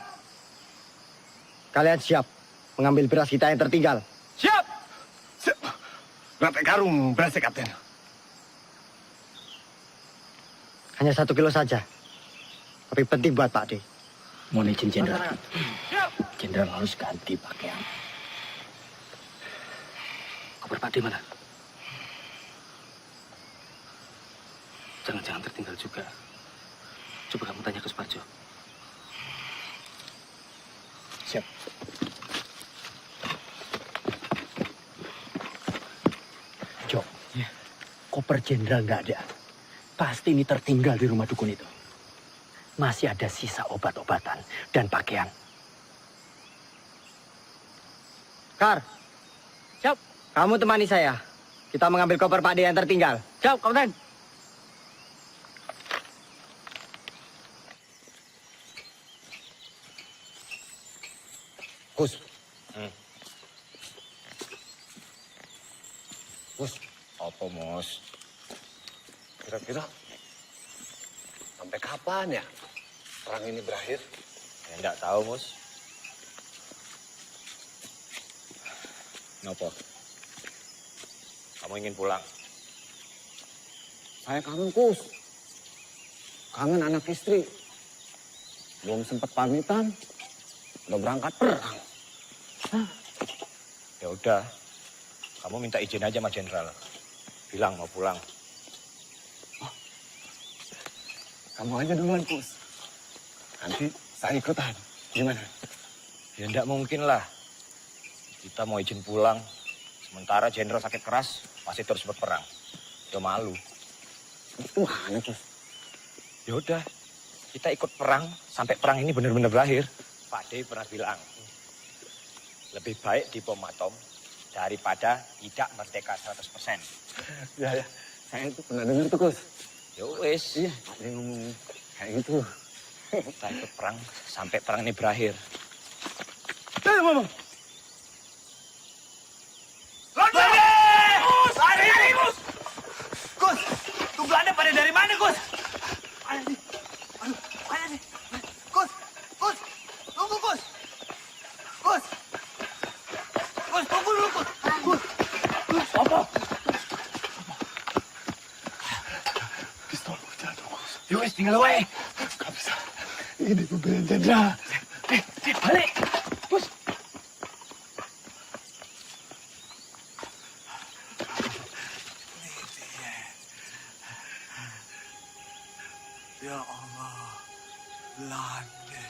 Kalian siap mengambil beras kita yang tertinggal? Siap! Siap! Berapa karung beras, Kapten? Hanya 1 kilo saja. Tapi penting buat Pak D. Mohon izin Jenderal. Jenderal harus ganti pakaian. Koper Pak D mana? Jangan-jangan tertinggal juga. Coba kamu tanya ke Suparjo. Siap. Jok, koper Jenderal nggak ada. Pasti ini tertinggal di rumah dukun itu. Masih ada sisa obat-obatan dan pakaian. Kar, siap. Kamu temani saya. Kita mengambil koper Pak D yang tertinggal. Siap, Kapten. Kus. Kus, apa Mus? Kira-kira sampai kapan ya perang ini berakhir? Ya, enggak tahu, Mus. Kenapa? Kamu ingin pulang? Saya kangen, Kus. Kangen anak istri. Belum sempat pamitan, udah berangkat perang. Ya udah, kamu minta izin aja sama Jenderal. Bilang mau pulang. Kamu aja duluan, Kus. Nanti saya ikutan. Gimana? Ya enggak mungkin lah. Kita mau izin pulang, sementara Jenderal sakit keras, masih terus berperang. Ya malu. Gimana, Kus? Ya udah, kita ikut perang sampai perang ini benar-benar berakhir. Pak D pernah bilang, lebih baik dibom atom daripada tidak merdeka 100%. Ya, saya itu pernah dengar tuh, Kus. Ya wis. Iya, ada yang ngomong kayak gitu. Kita ikut perang sampai perang ini berakhir. Mama. Gus! Lari, Gus! Gus, tuh Belanda pada dari mana, Gus? Mana sih? Aduh, mana sih? Gus! Gus! Tunggu, Gus! Gus! Gus, tunggu dulu, Gus! Gus! Gus! Apa? Pistol jatuh, Gus. Yowes, tinggal away. Gak bisa. Ini pembelian Jenderal. Balik! Gus! Ya Allah, Belanda.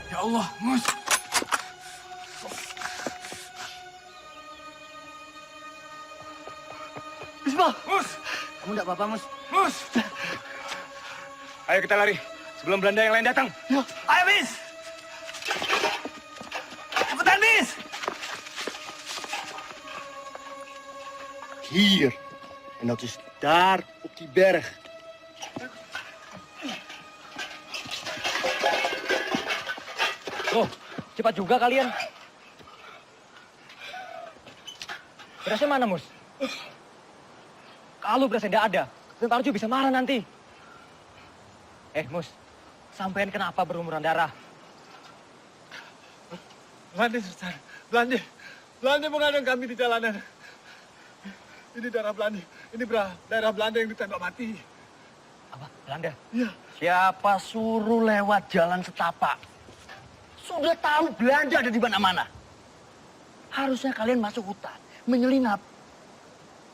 Ya Allah, Mus! Bismillah. Mus! Kamu enggak apa-apa, Mus? Mus! Ayo kita lari, sebelum Belanda yang lain datang. Ya. Ayo, Bis! Cepetan, Bis! Hier. En dat is daar op die berg. Oh, cepat juga kalian. Berasnya mana, Mus? Kalau berasnya tidak ada, Tentara Arjo bisa marah nanti. Mus, sampean kenapa berlumuran darah? Belanda, Sultan. Belanda. Belanda mengadang kami di jalanan. Ini darah Belanda. Ini daerah Belanda yang ditembak mati. Apa? Belanda? Iya. Siapa suruh lewat jalan setapak? Sudah tahu Belanda ada di mana-mana. Harusnya kalian masuk hutan, menyelinap.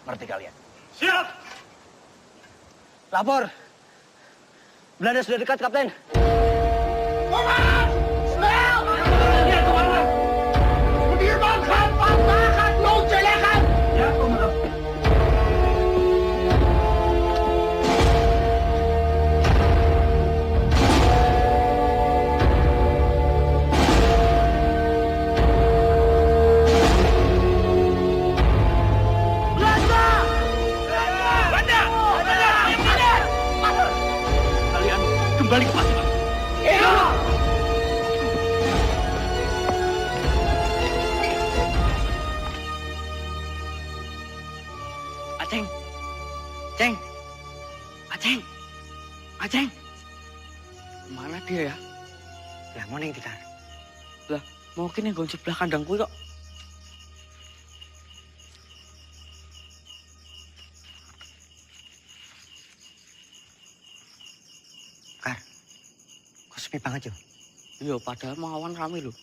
Ngerti kalian? Siap! Lapor. Belanda sudah dekat, Kapten. Komandan! Snel! Ya, Komandan! Mendiamkan, patahkan, loncelekan! Ya, Komandan. Belanda! Belanda! Aceng. Ceng. Aceng. Aceng. Mana dia ya? Lah mau neng tikar. Lah mungkin yang gonjek sebelah kandang kuwi kok. Kar. Kok sepi banget yo? Iya, padahal mau awan rame lho.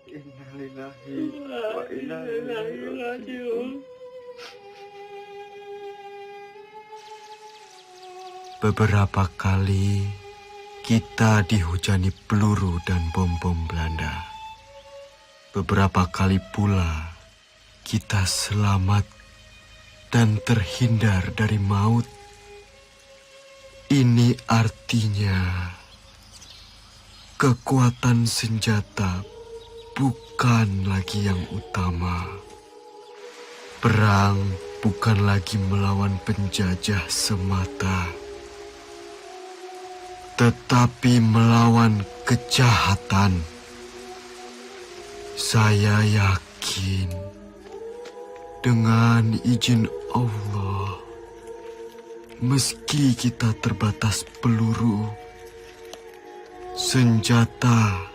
Innalillahi wa inna ilaihi raji'un. Beberapa kali kita dihujani peluru dan bom-bom Belanda. Beberapa kali pula kita selamat dan terhindar dari maut. Ini artinya kekuatan senjata bukan lagi yang utama. Perang bukan lagi melawan penjajah semata, tetapi melawan kejahatan. Saya yakin dengan izin Allah, meski kita terbatas peluru, senjata,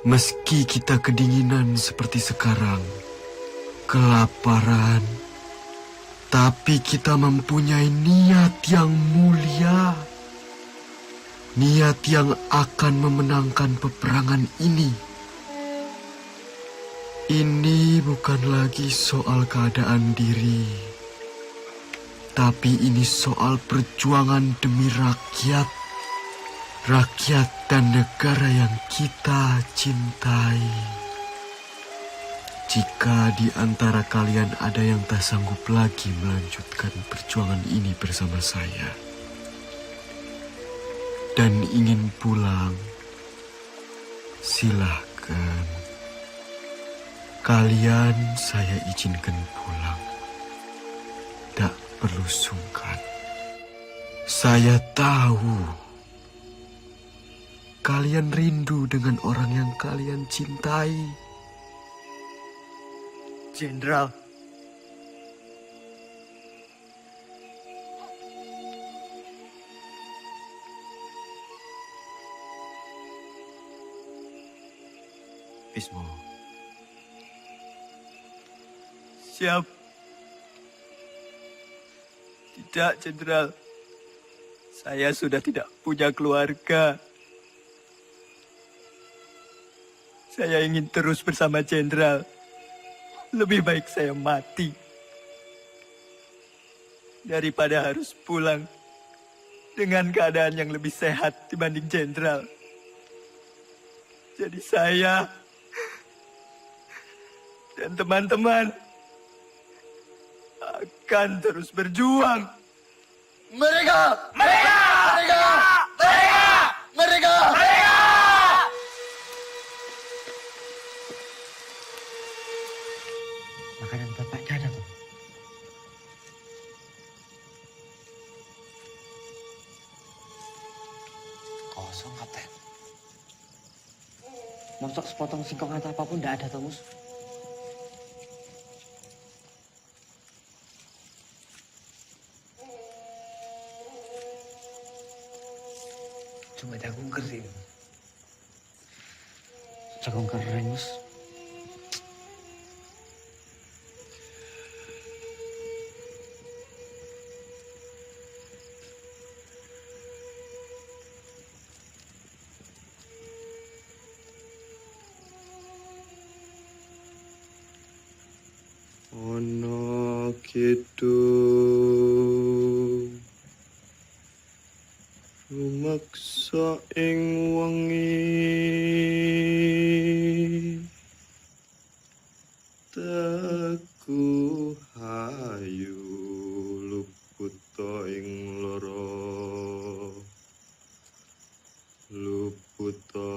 meski kita kedinginan seperti sekarang, kelaparan, tapi kita mempunyai niat yang mulia. Niat yang akan memenangkan peperangan ini. Ini bukan lagi soal keadaan diri, tapi ini soal perjuangan demi rakyat. Rakyat dan negara yang kita cintai. Jika di antara kalian ada yang tak sanggup lagi melanjutkan perjuangan ini bersama saya dan ingin pulang, silahkan. Kalian saya izinkan pulang. Tak perlu sungkan. Saya tahu kalian rindu dengan orang yang kalian cintai. Jenderal. Bismo. Siap. Tidak, Jenderal. Saya sudah tidak punya keluarga. Saya ingin terus bersama Jenderal. Lebih baik saya mati daripada harus pulang dengan keadaan yang lebih sehat dibanding Jenderal. Jadi saya dan teman-teman akan terus berjuang. Mereka! Mereka! Mereka! Mereka! Mereka! Mereka! Makanan bapak ada tuh. Kosong, Kapten. Mosok sepotong singkong atau apapun tidak ada, Tomus. Cuma aku kering. Jagung kering, Mas. Ono kidung rumaksa ing wengi teguh hayu luputa ing lara luputa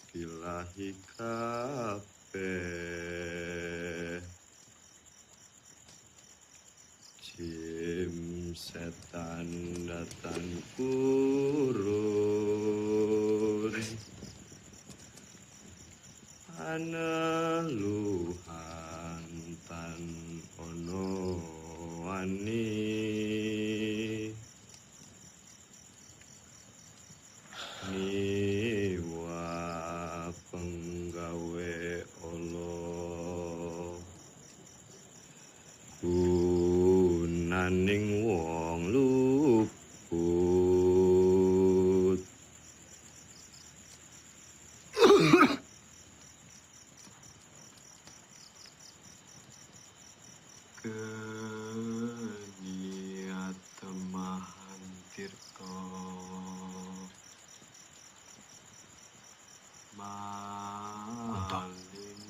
bilahi kabeh jim setan datang kurun aneluhan tan ono wani niwa penggawe Allah gunaning wong luput keniat temahan tirta maling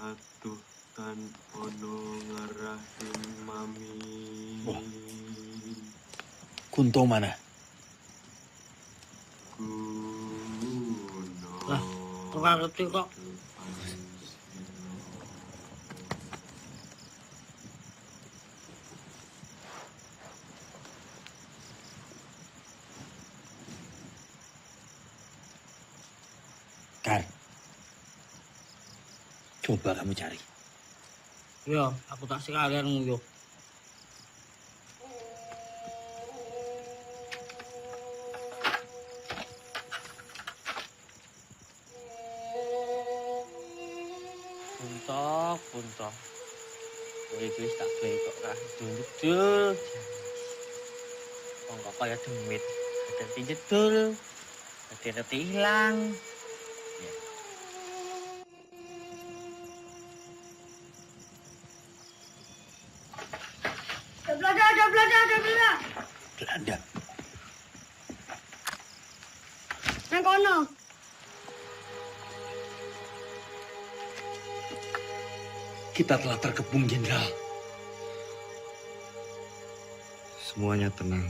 atuh tan ono ngarahim mami Kunto mana? Lah, ora ngerti kok. Kar, coba kamu cari. Ya, aku tak sekalian nguyuh. Punto. Kowe iki wis tak gawe kok ra jedul. Wong kok kaya demit. Dadi jedul. Dadi ilang. Ada Belanda. Belanda. Nang kono. Kita telah terkepung, Jenderal. Semuanya tenang.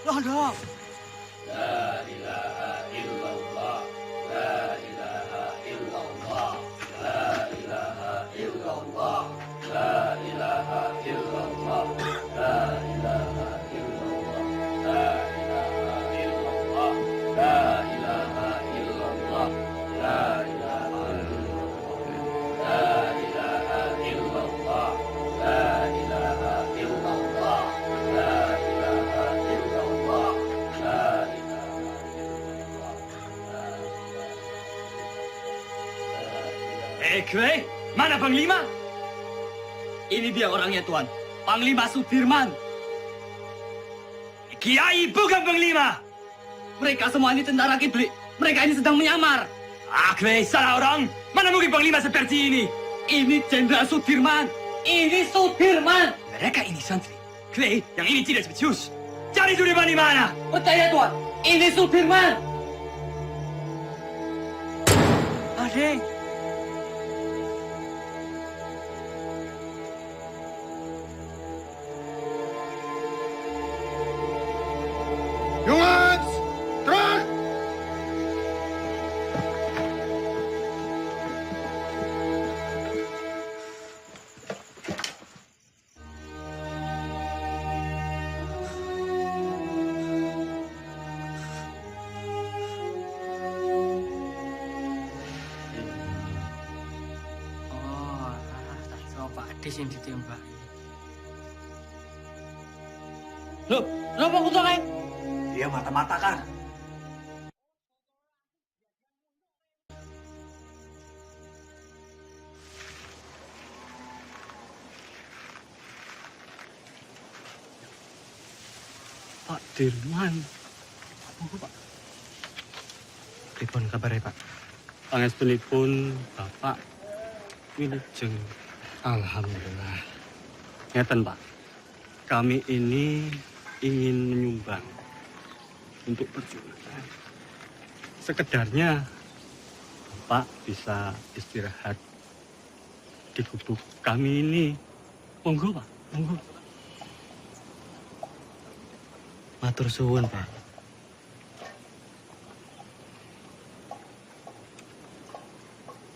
Londo. La ilaha illallah. La ilaha illallah. La ilaha illallah. La ilaha illallah. La ilaha illallah. La ilaha illallah. La ilaha illallah. La ilaha illallah. La ilaha illallah. La ilaha illallah. La ilaha illallah. La Kue, mana Panglima? Ini dia orangnya, Tuan. Panglima Sudirman. Kiai bukan Panglima. Mereka semua ini tentara kiblik. Mereka ini sedang menyamar. Kue, salah orang. Mana mungkin Panglima seperti ini? Ini Jenderal Sudirman. Ini Sudirman. Mereka ini santri. Kue, yang ini tidak spesius. Cari Sudirman di mana? Percaya, Tuan. Ini Sudirman. Adik. Jongens, terug! Tak coba Ades yang ditembak. Loh, kenapa kutu kayak? Dia mata-mata kan. Pak Dirman. Apa Pak? Pripun kabarnya Pak? Pangestunipun Bapak wilujeng. Alhamdulillah. Ngeten Pak, kami ini ingin menyumbang untuk perjuangan. Sekedarnya Bapak bisa istirahat di gubuk kami ini. Monggo Pak, monggo. Matur suwun Pak.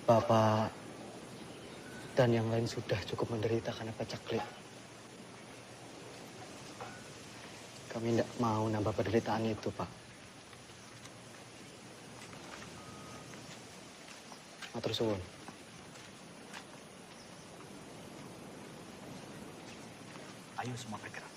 Bapak dan yang lain sudah cukup menderita karena pacaklik. Kami tidak mau nambah penderitaan itu, Pak. Matur suwun. Ayo semua bergerak.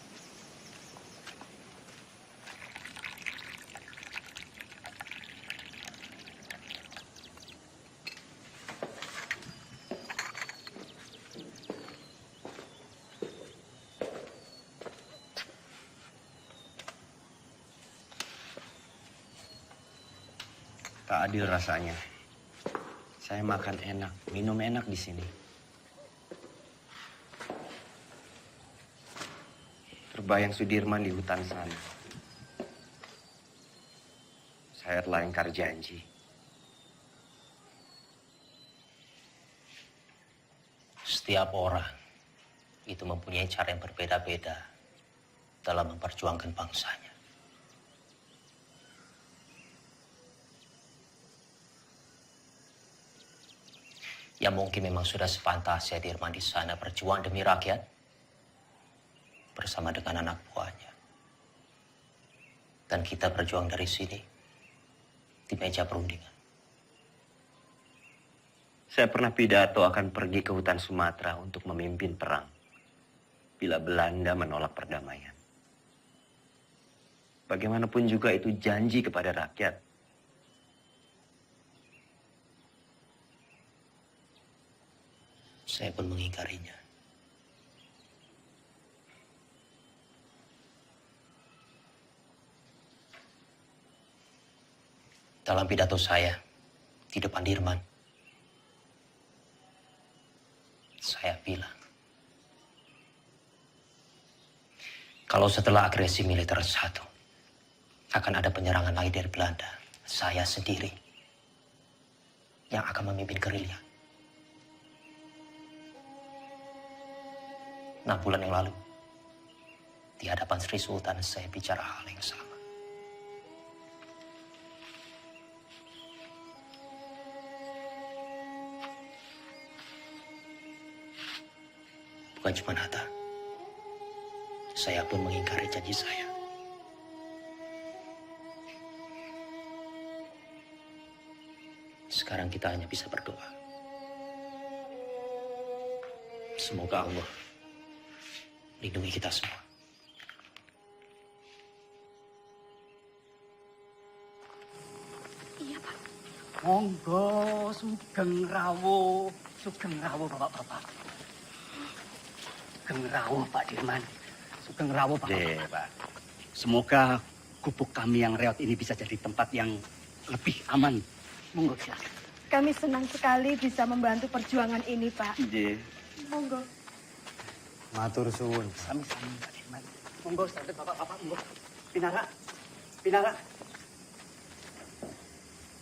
Tak adil rasanya. Saya makan enak, minum enak di sini. Terbayang Sudirman di hutan sana. Saya telah ingkar janji. Setiap orang itu mempunyai cara yang berbeda-beda dalam memperjuangkan bangsanya. Ya mungkin memang sudah sepantasnya Dirman di sana berjuang demi rakyat bersama dengan anak buahnya. Dan kita berjuang dari sini di meja perundingan. Saya pernah pidato akan pergi ke hutan Sumatera untuk memimpin perang bila Belanda menolak perdamaian. Bagaimanapun juga itu janji kepada rakyat. Saya pun mengingkarinya. Dalam pidato saya di depan Dirman, saya bilang, kalau setelah agresi militer satu, akan ada penyerangan lagi dari Belanda, saya sendiri yang akan memimpin gerilya. 6 bulan yang lalu, di hadapan Sri Sultan saya bicara hal yang sama. Bukan cuma Hatta, saya pun mengingkari janji saya. Sekarang kita hanya bisa berdoa. Semoga Allah lindungi kita semua. Iya, Pak. Monggo, sugeng rawuh bapak-bapak. Sugeng rawuh Pak Dirman. Sugeng rawuh Pak. Pak. Semoga gubuk kami yang reot ini bisa jadi tempat yang lebih aman. Monggo silakan. Kami senang sekali bisa membantu perjuangan ini, Pak. Monggo. Matur suwun. Sami-sami Pak Dirman. Monggo, sahabat bapak-bapak, monggo. Pinara.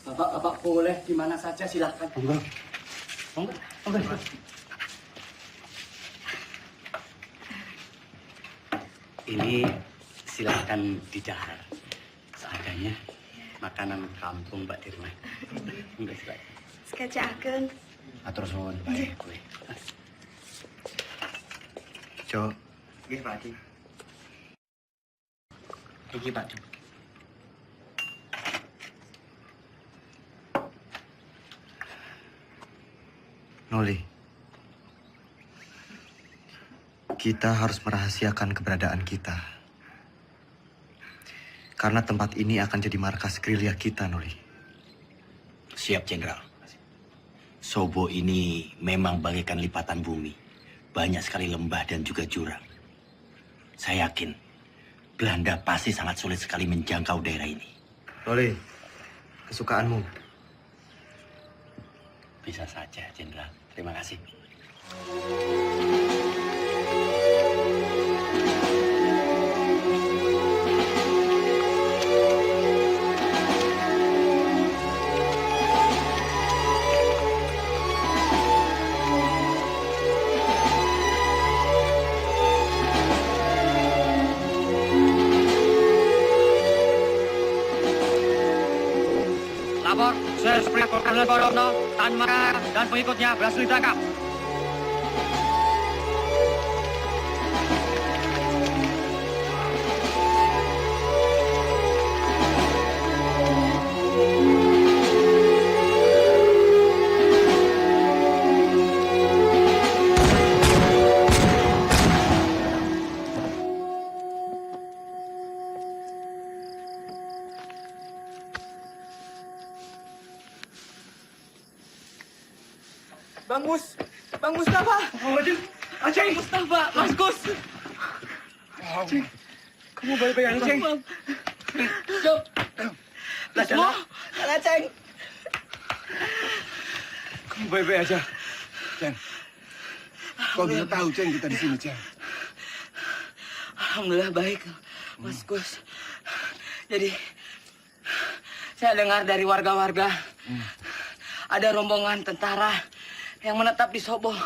Bapak-bapak boleh di mana saja silakan. Monggo. Ini silakan didahar. Seadanya makanan kampung Pak Dirman. Monggo silakan. Sekejapkan. Atur suwun Pak Kue. Jo. Nggih, Pak Haji. Iki Pak Jo. Noli. Kita harus merahasiakan keberadaan kita. Karena tempat ini akan jadi markas gerilya kita, Noli. Siap, Jenderal. Sobo ini memang bagaikan lipatan bumi. Banyak sekali lembah dan juga jurang. Saya yakin Belanda pasti sangat sulit sekali menjangkau daerah ini. Noli, kesukaanmu. Bisa saja, Jenderal. Terima kasih. Lapor, Serspring Kolonel Borono, Tan Makar, dan pengikutnya berhasil ditangkap. Bang Mustafa. Aceng, Mustafa, Mas Gus. Aceng, kamu baik-baik aja, Aceng. Jom. Semua, Kang Aceng. Kamu baik-baik aja. Ceng, kau bisa tahu Ceng kita di sini Ceng. Alhamdulillah baik, Mas Gus. Jadi, saya dengar dari warga-warga ada rombongan tentara yang menetap di Sobo.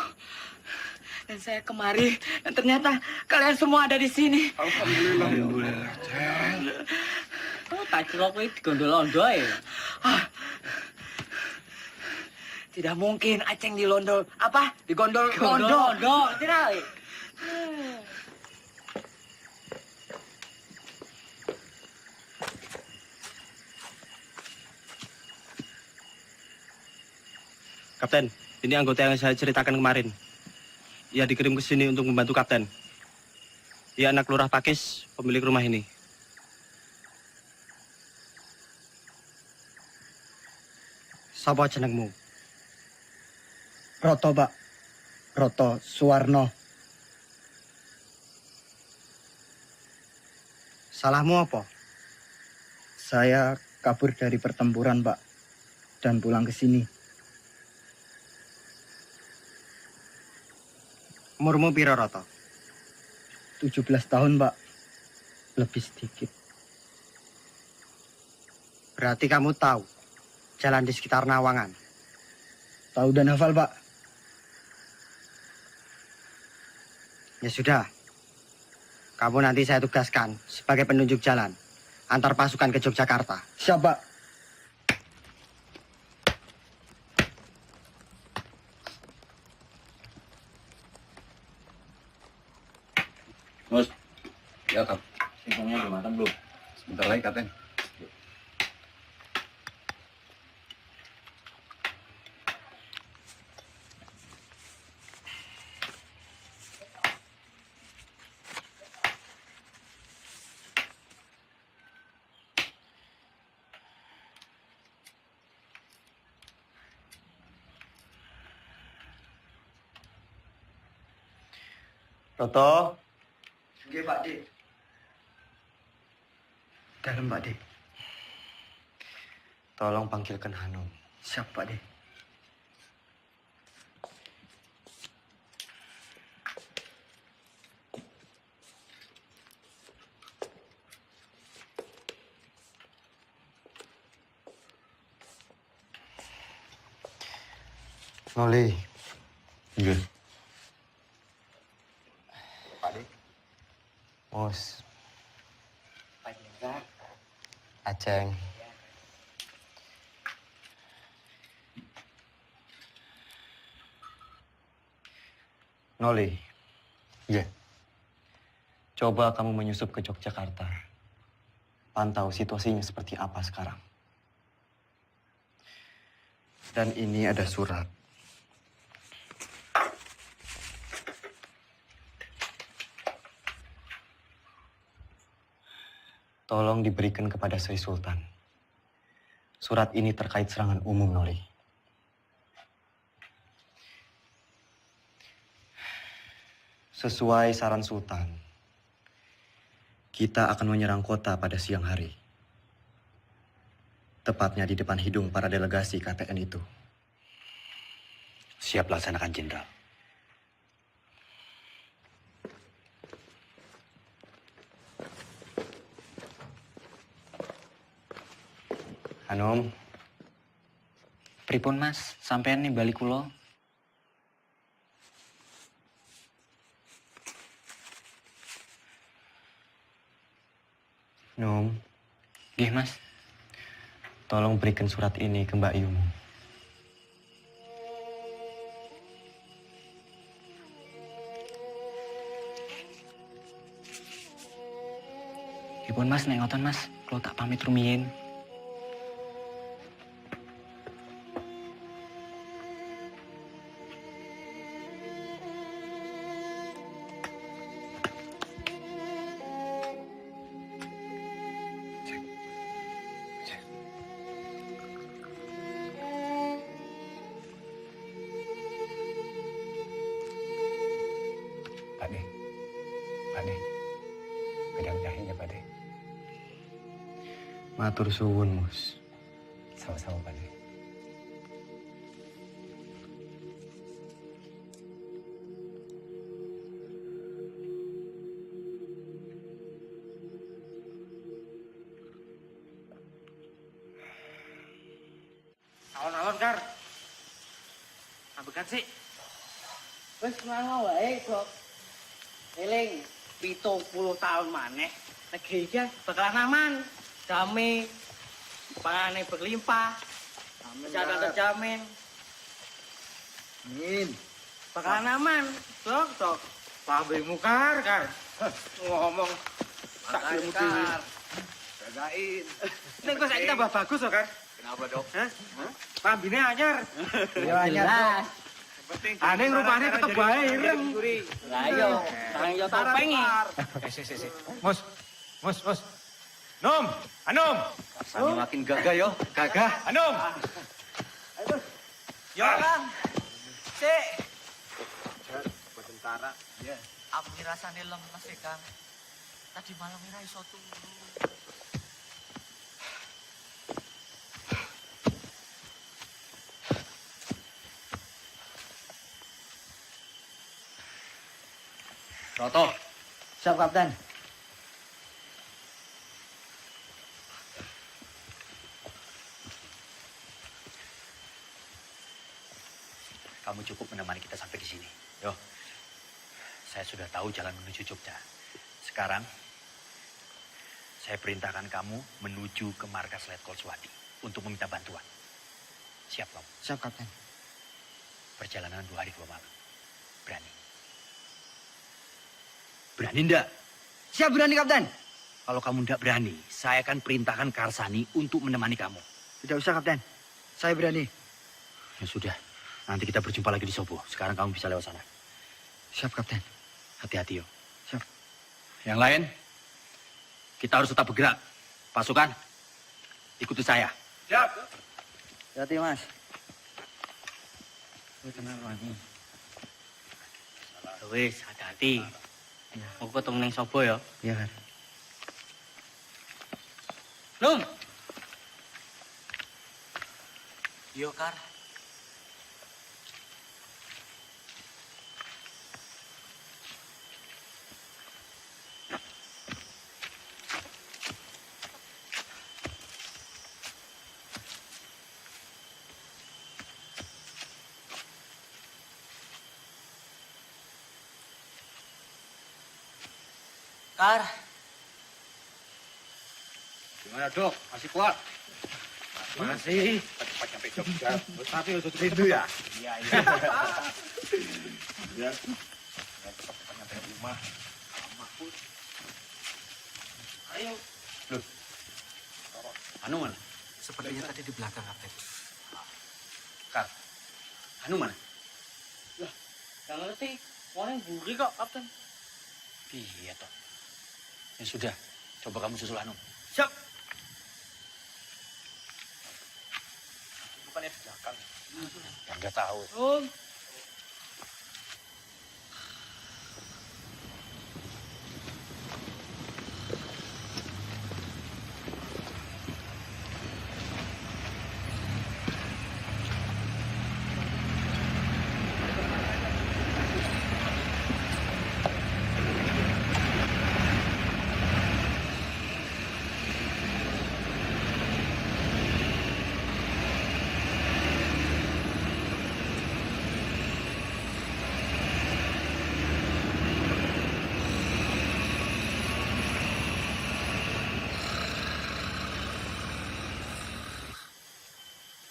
Dan saya kemari, dan ternyata kalian semua ada di sini. Alhamdulillah. Alhamdulillah, Ceng. Oh, tak celok ini digondol-ondol ya? Tidak mungkin Aceng dilondol. Apa? Digondol-gondol. Gondol-gondol. Tidak. Kapten, ini anggota yang saya ceritakan kemarin. Ia dikirim ke sini untuk membantu Kapten. Ia anak Lurah Pakis, pemilik rumah ini. Sapa jenengmu? Roto, Pak. Roto Suwarno. Salahmu apa? Saya kabur dari pertempuran, Pak. Dan pulang ke sini. Umurmu piro, Roto? 17 tahun, Pak. Lebih sedikit. Berarti kamu tahu jalan di sekitar Nawangan? Tahu dan hafal, Pak. Ya sudah. Kamu nanti saya tugaskan sebagai penunjuk jalan antar pasukan ke Yogyakarta. Siap, Pak. Mus, ya Kap. Singkongnya udah matang belum? Sebentar lagi, Kapten. Roto. Oke, Pak D. Dalam, Pak D. Tolong panggilkan Hanum. Siap, Pak D. Noli. Iya. Pak D. Mus. Pak Jenderal. Aceng. Noli. Iya. Coba kamu menyusup ke Yogyakarta. Pantau situasinya seperti apa sekarang. Dan ini ada surat. Tolong diberikan kepada Sri Sultan. Surat ini terkait serangan umum, Noli. Sesuai saran Sultan, kita akan menyerang kota pada siang hari. Tepatnya di depan hidung para delegasi KTN itu. Siap laksanakan, Jenderal. Anom. Pripun Mas, sampean nih balik kula. Nom. Nggih, Mas. Tolong berikan surat ini ke Mbak Yumu. Pripun Mas, nek ngoten Mas, kula tak pamit rumiyin. Pak De, bedang jahenya Pak De. Matur suwun, Mus. Sama-sama Pak De. Alon-alon, Kar. Ambekan sih. Wes ngono wae, Bok. Eling 70 tahun maneh negeri iki bakalan aman, damai, panganan berlimpah, kesehatan terjamin. Amin. Bakalan aman, Dok. Pambemu Kar. Ngomong tak ilmu dhewe. Jagain. Nek kok saiki tambah bagus kok, Kar. Kenapa, Dok? Hah? Pambine anyar. Ya anyar. Aneh rupanya tetep bae ireng. Lah iya, sareng yo topengi. Si. Mus. Nom, Anom. Rasanya makin gagah yo, gagah. Anom. Yo, Kang. Sik. Tentara. Ya. Aku rasane lemes sih, Kang. Tadi malam ora iso turu. Roto. Siap, Kapten. Kamu cukup menemani kita sampai di sini. Yo, saya sudah tahu jalan menuju Jogja. Sekarang, saya perintahkan kamu menuju ke markas Letkol Swati untuk meminta bantuan. Siap, kamu? Siap, Kapten. Perjalanan 2 hari 2 malam. Berani? Berani ndak? Siap, berani, Kapten. Kalau kamu ndak berani, saya akan perintahkan Karsani untuk menemani kamu. Tidak usah, Kapten. Saya berani. Ya sudah, nanti kita berjumpa lagi di Sobo. Sekarang kamu bisa lewat sana. Siap, Kapten. Hati-hati, yo. Siap. Yang lain, kita harus tetap bergerak. Pasukan, ikuti saya. Siap. Hati, Mas. Kenal lagi. Wis, hati-hati. Aku ketemu ning Sobo ya. Iya, Kar. Num. Yo, Kar. Kar. Gimana, Dok? Masih kuat? Masih. Cepat sampai Jogja. Tapi untuk rindu ya? Iya. Ya. Cepat sampai rumah. Ayo. Loh. Anu mana? Sepertinya tadi di belakang, Kapten. Kar. Anu mana? Lah, gak ngerti. Orang buri kok, Kapten. Iya toh. Ya sudah, coba kamu susul Anu. bukannya di belakang. Ya nggak tahu.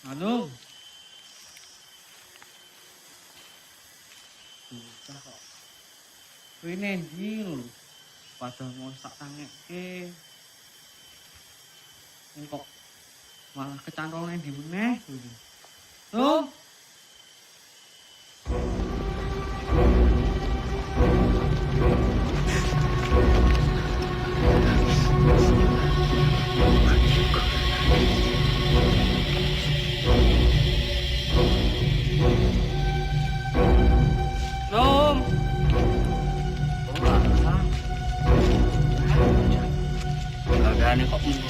Anu. Susah kok. Kuwi nendi lho. Padahal mau sak tangeke. Kok malah kecantol nendi meneh. Tuh. Ini kok tunggu.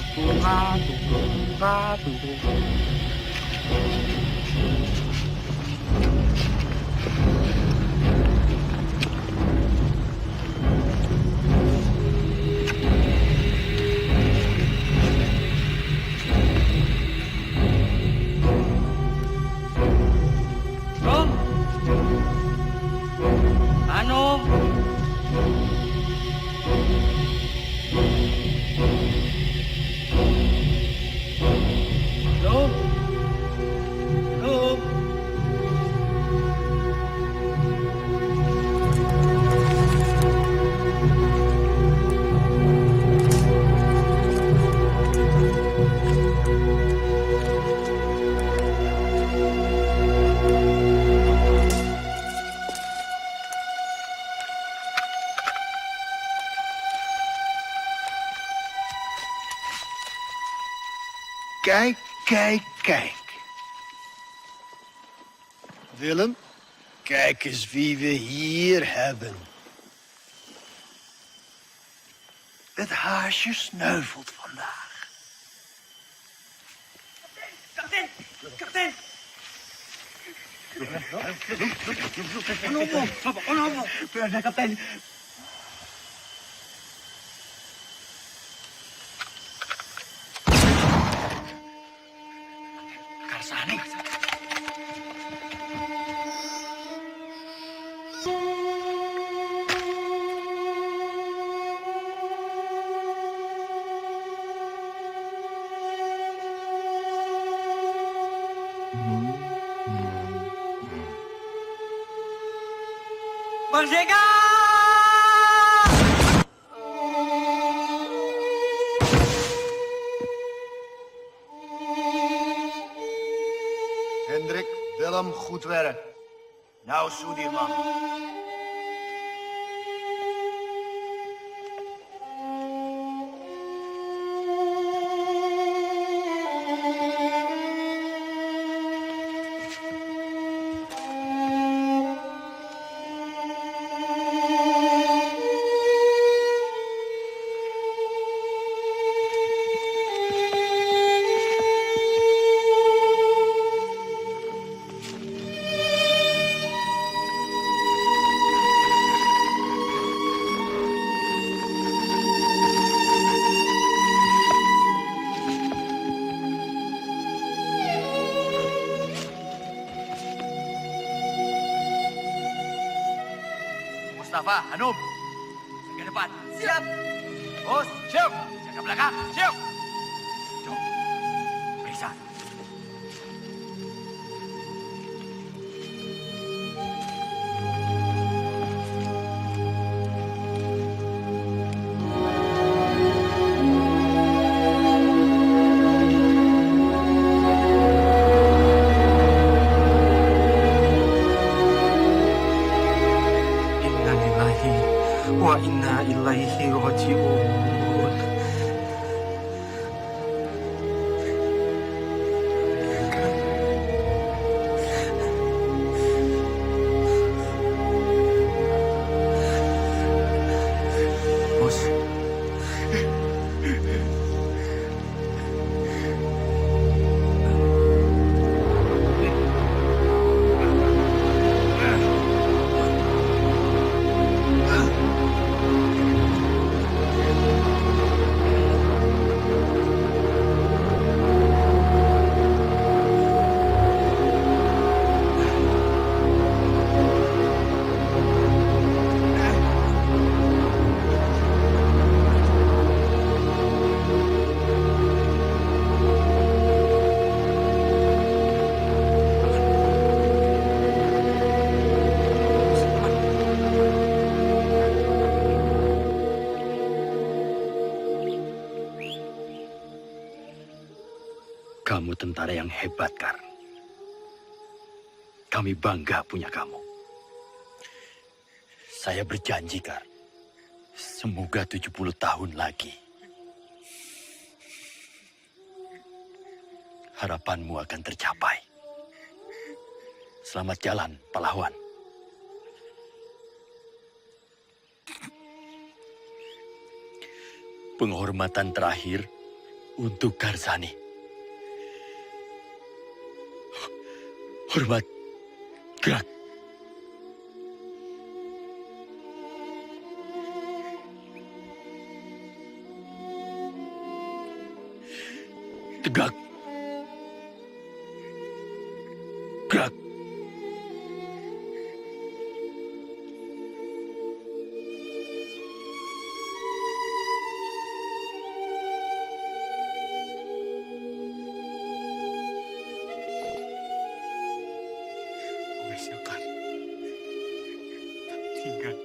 Rom. Anu. Kijk. Willem, kijk eens wie we hier hebben. Het haasje sneuvelt vandaag. Kapten! Ano? Pwede, kapten. Karsani. Merdeka! Hendrik, Willem, goed werk. Nou, Soedirman. Mustafa, Hanum, ke depan. Siap. Bos, siap. Jaga belakang, siap. Jom, periksa. Wa inna ilaihi raji'un. Kamu tentara yang hebat, Kar. Kami bangga punya kamu. Saya berjanji, Kar. Semoga 70 tahun lagi. Harapanmu akan tercapai. Selamat jalan, pahlawan. Penghormatan terakhir untuk Karsani. Hormat, gerak. Tegak. Gerak. Silakan. Tinggal.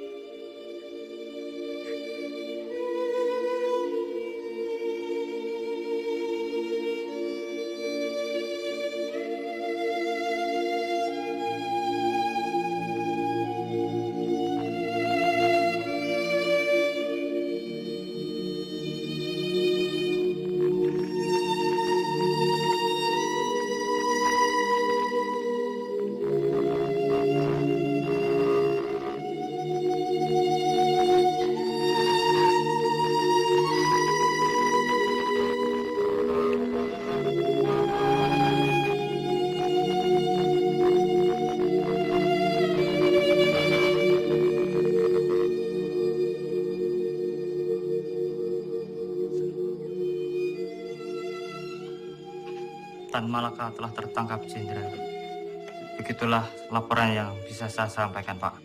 Tan Malaka telah tertangkap, Jenderal. Begitulah laporan yang bisa saya sampaikan, Pak.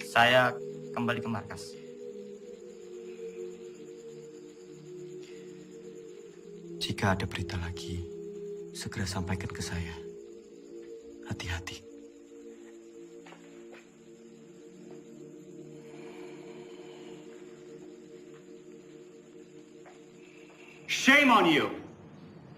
Saya kembali ke markas. Jika ada berita lagi, segera sampaikan ke saya. Hati-hati. Shame on you!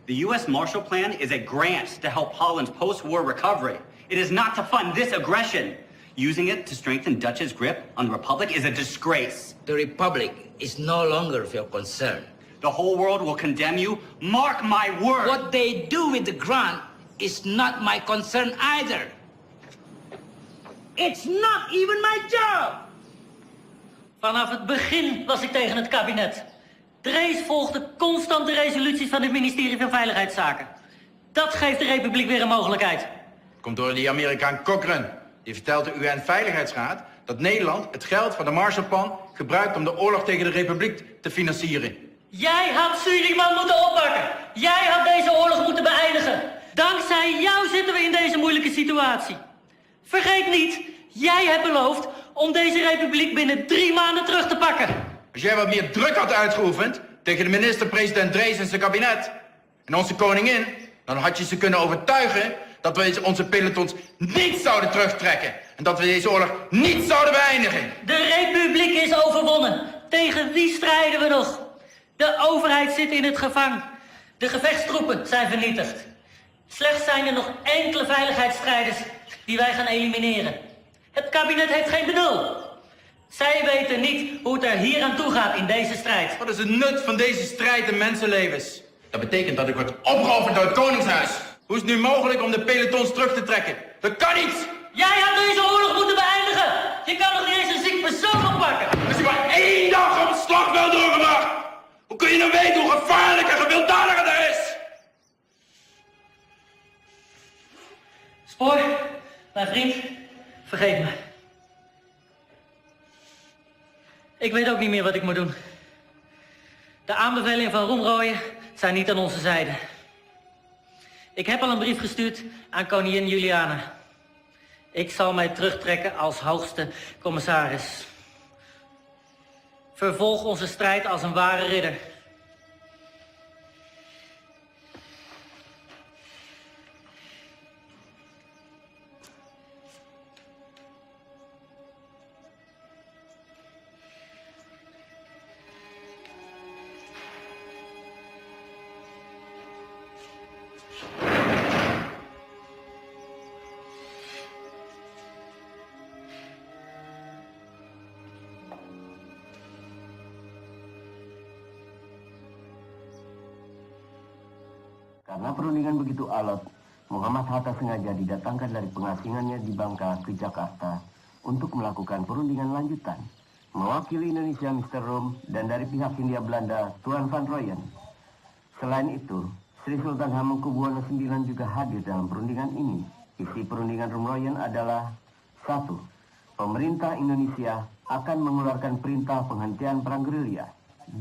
The U.S. Marshall Plan is a grant to help Holland's post-war recovery. It is not to fund this aggression. Using it to strengthen Dutch's grip on the Republic is a disgrace. The Republic is no longer of your concern. The whole world will condemn you. Mark my word! What they do with the grant is not my concern either. It's not even my job! Vanaf het begin was ik tegen het kabinet. Drees volgde constant de resoluties van het ministerie van Veiligheidszaken. Dat geeft de Republiek weer een mogelijkheid. Komt door die Amerikaan Cochrane. Die vertelt de UN-veiligheidsraad dat Nederland het geld van de Marshallplan gebruikt om de oorlog tegen de Republiek te financieren. Jij had Suriname moeten oppakken. Jij had deze oorlog moeten beëindigen. Dankzij jou zitten we in deze moeilijke situatie. Vergeet niet, jij hebt beloofd om deze republiek binnen 3 maanden terug te pakken. Als jij wat meer druk had uitgeoefend tegen de minister-president Drees en zijn kabinet en onze koningin, dan had je ze kunnen overtuigen dat we onze pelotons niet zouden terugtrekken en dat we deze oorlog niet zouden beëindigen. De republiek is overwonnen. Tegen wie strijden we nog? De overheid zit in het gevangen. De gevechtstroepen zijn vernietigd. Slechts zijn er nog enkele veiligheidsstrijders die wij gaan elimineren. Het kabinet heeft geen benul. Zij weten niet hoe het er hier aan toe gaat in deze strijd. Wat is het nut van deze strijd in mensenlevens? Dat betekent dat ik word opgeofferd door het Koningshuis. Hoe is het nu mogelijk om de pelotons terug te trekken? Dat kan niet! Jij had deze oorlog moeten beëindigen! Je kan nog niet eens een ziek persoon oppakken! Als je maar 1 dag op het slagveld doorgebracht! Hoe kun je nou weten hoe gevaarlijk en gewelddadig het is? Spoor, mijn vriend, vergeet me. Ik weet ook niet meer wat ik moet doen. De aanbevelingen van Roemrooyen zijn niet aan onze zijde. Ik heb al een brief gestuurd aan koningin Juliana. Ik zal mij terugtrekken als hoogste commissaris. Vervolg onze strijd als een ware ridder. Karena perundingan begitu alot, Muhammad Hatta sengaja didatangkan dari pengasingannya di Bangka ke Jakarta untuk melakukan perundingan lanjutan. Mewakili Indonesia Mr. Rom dan dari pihak Hindia Belanda Tuan Van Rooyen. Selain itu, Sri Sultan Hamengkubuwono IX juga hadir dalam perundingan ini. Isi perundingan Rom Rooyen adalah 1. Pemerintah Indonesia akan mengeluarkan perintah penghentian perang gerilya. 2.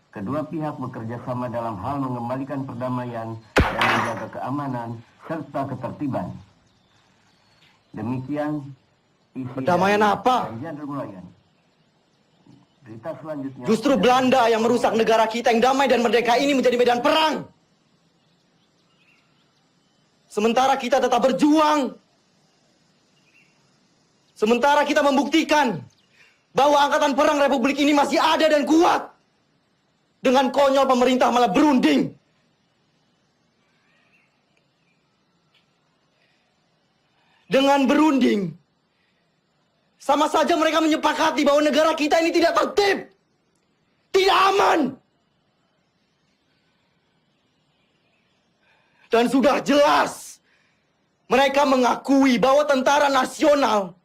Kedua pihak bekerja sama dalam hal mengembalikan perdamaian dan menjaga keamanan serta ketertiban. Demikian isi perdamaian apa? Perjanjian Rom Rooyen. Berita selanjutnya. Justru Belanda yang merusak negara kita yang damai dan merdeka ini menjadi medan perang. Sementara kita tetap berjuang. Sementara kita membuktikan bahwa angkatan perang Republik ini masih ada dan kuat. Dengan konyol pemerintah malah berunding. Dengan berunding, sama saja mereka menyepakati bahwa negara kita ini tidak tertib, tidak aman. Dan sudah jelas, mereka mengakui bahwa tentara nasional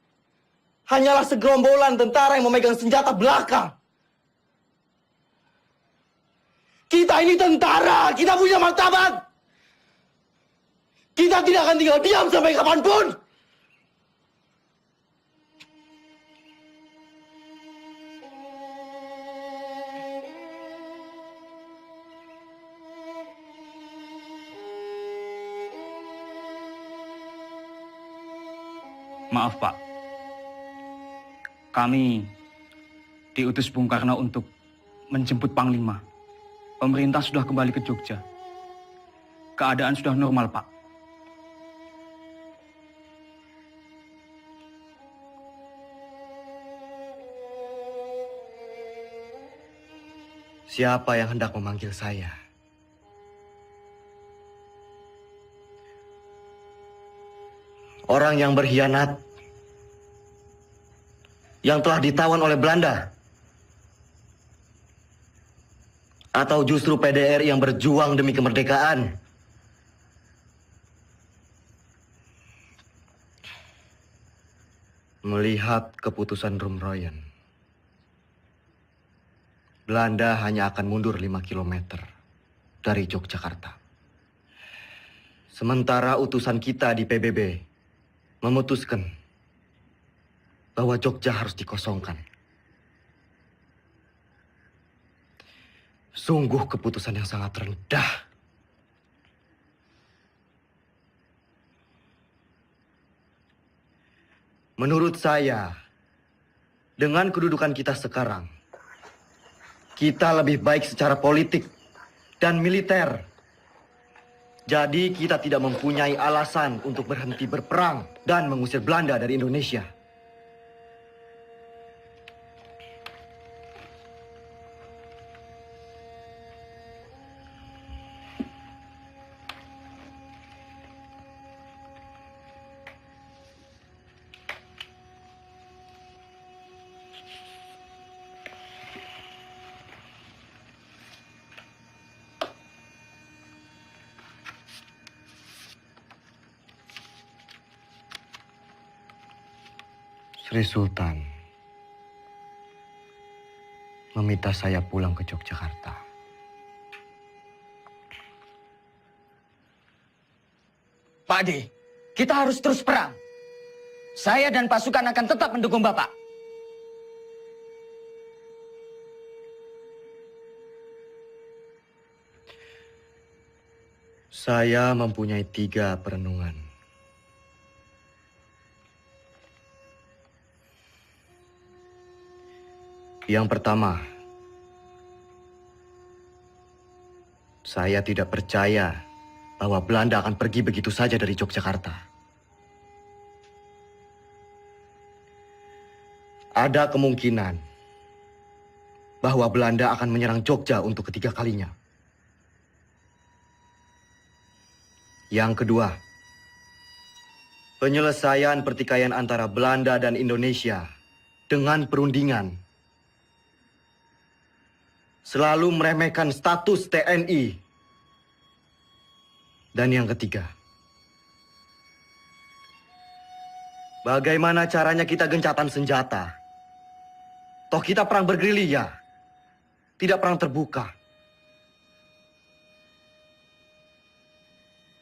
hanyalah segerombolan tentara yang memegang senjata belaka. Kita ini tentara, kita punya martabat. Kita tidak akan tinggal diam sampai kapanpun. Maaf, Pak. Kami diutus Bung Karno untuk menjemput Panglima. Pemerintah sudah kembali ke Jogja. Keadaan sudah normal, Pak. Siapa yang hendak memanggil saya? Orang yang berkhianat, yang telah ditawan oleh Belanda, atau justru PDRI yang berjuang demi kemerdekaan? Melihat keputusan Rom Rooyen, Belanda hanya akan mundur 5 km dari Yogyakarta. Sementara utusan kita di PBB memutuskan bahwa Jogja harus dikosongkan. Sungguh keputusan yang sangat rendah. Menurut saya, dengan kedudukan kita sekarang, kita lebih baik secara politik dan militer. Jadi kita tidak mempunyai alasan untuk berhenti berperang dan mengusir Belanda dari Indonesia. Sri Sultan meminta saya pulang ke Yogyakarta. Pak De, kita harus terus perang. Saya dan pasukan akan tetap mendukung Bapak. Saya mempunyai 3 perenungan. Yang pertama, saya tidak percaya bahwa Belanda akan pergi begitu saja dari Yogyakarta. Ada kemungkinan bahwa Belanda akan menyerang Jogja untuk ketiga kalinya. Yang kedua, penyelesaian pertikaian antara Belanda dan Indonesia dengan perundingan selalu meremehkan status TNI Dan yang ketiga, bagaimana caranya kita gencatan senjata? Toh kita perang bergerilya, tidak perang terbuka.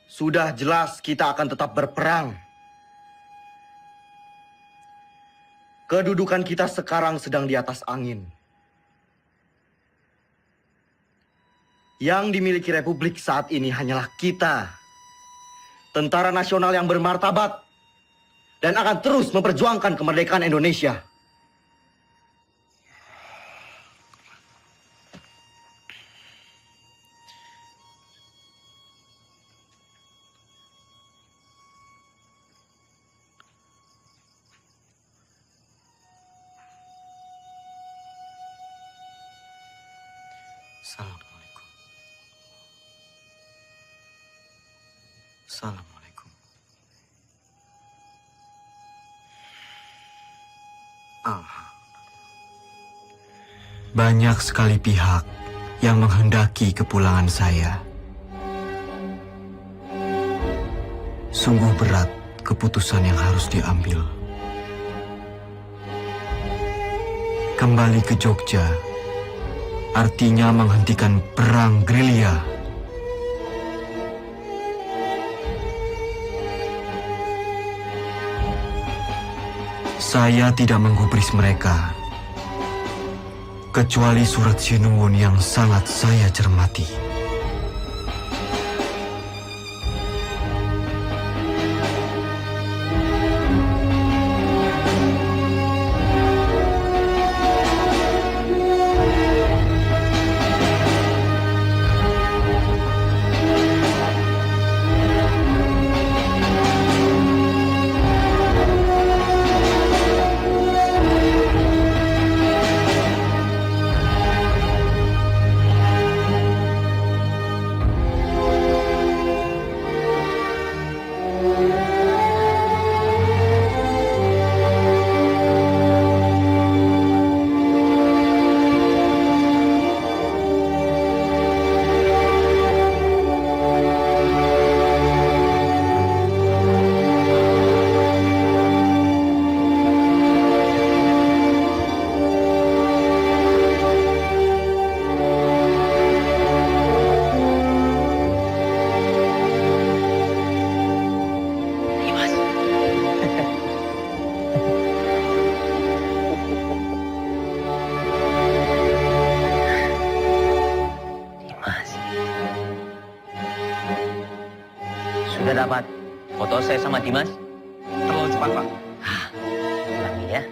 Sudah jelas kita akan tetap berperang. Kedudukan kita sekarang sedang di atas angin. Yang dimiliki Republik saat ini hanyalah kita, tentara nasional yang bermartabat, dan akan terus memperjuangkan kemerdekaan Indonesia. Assalamualaikum. Assalamualaikum. Banyak sekali pihak yang menghendaki kepulangan saya. Sungguh berat keputusan yang harus diambil. Kembali ke Jogja artinya menghentikan perang gerilya. Saya tidak menggubris mereka, kecuali surat Sinuwun yang sangat saya cermati. Sudah dapat foto saya sama Dimas? Terlalu cepat, Pak. Ulangi ya.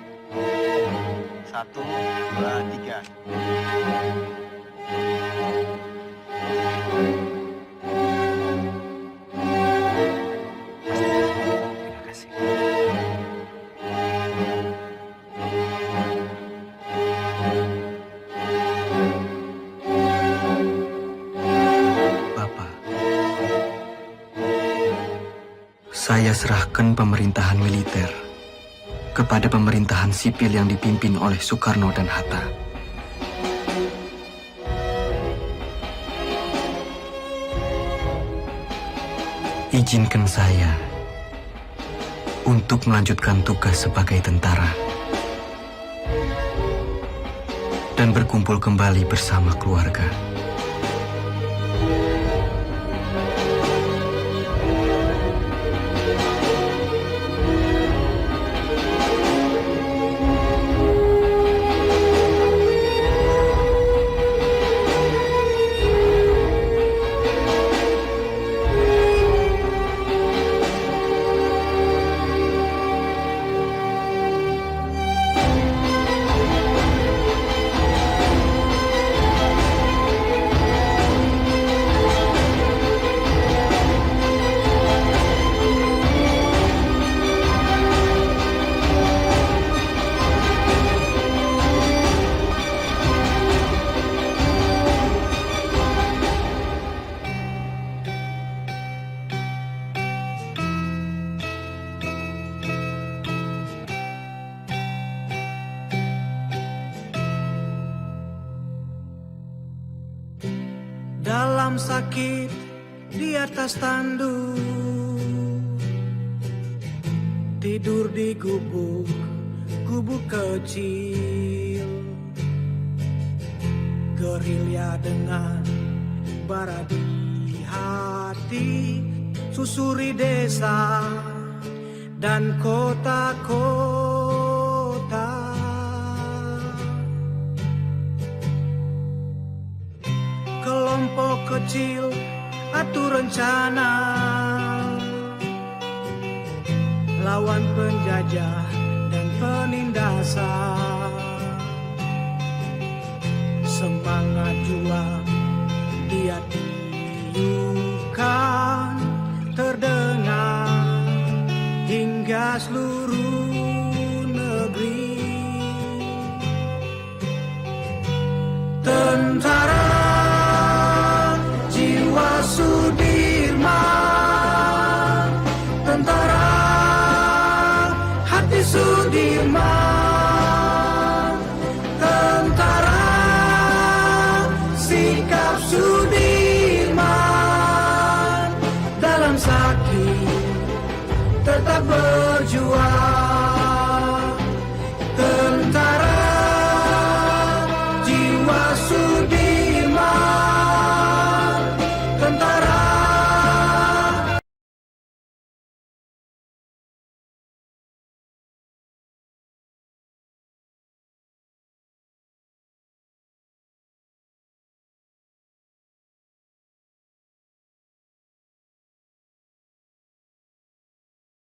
1, 2, 3. Saya serahkan pemerintahan militer kepada pemerintahan sipil yang dipimpin oleh Soekarno dan Hatta. Izinkan saya untuk melanjutkan tugas sebagai tentara dan berkumpul kembali bersama keluarga. Dalam sakit dia atas tanduk, tidur di gubuk kecil, gerilya dengan bara di hati, susuri desa dan kota-kota. Kelompok kecil atur rencana lawan penjajah dan penindasan. Semangat juang dia tiupkan terdengar hingga seluruh negeri. Tentara jiwa Sudirman, tentara hati Sudirman, tentara sikap Sudirman, dalam sakit tetap berjuang.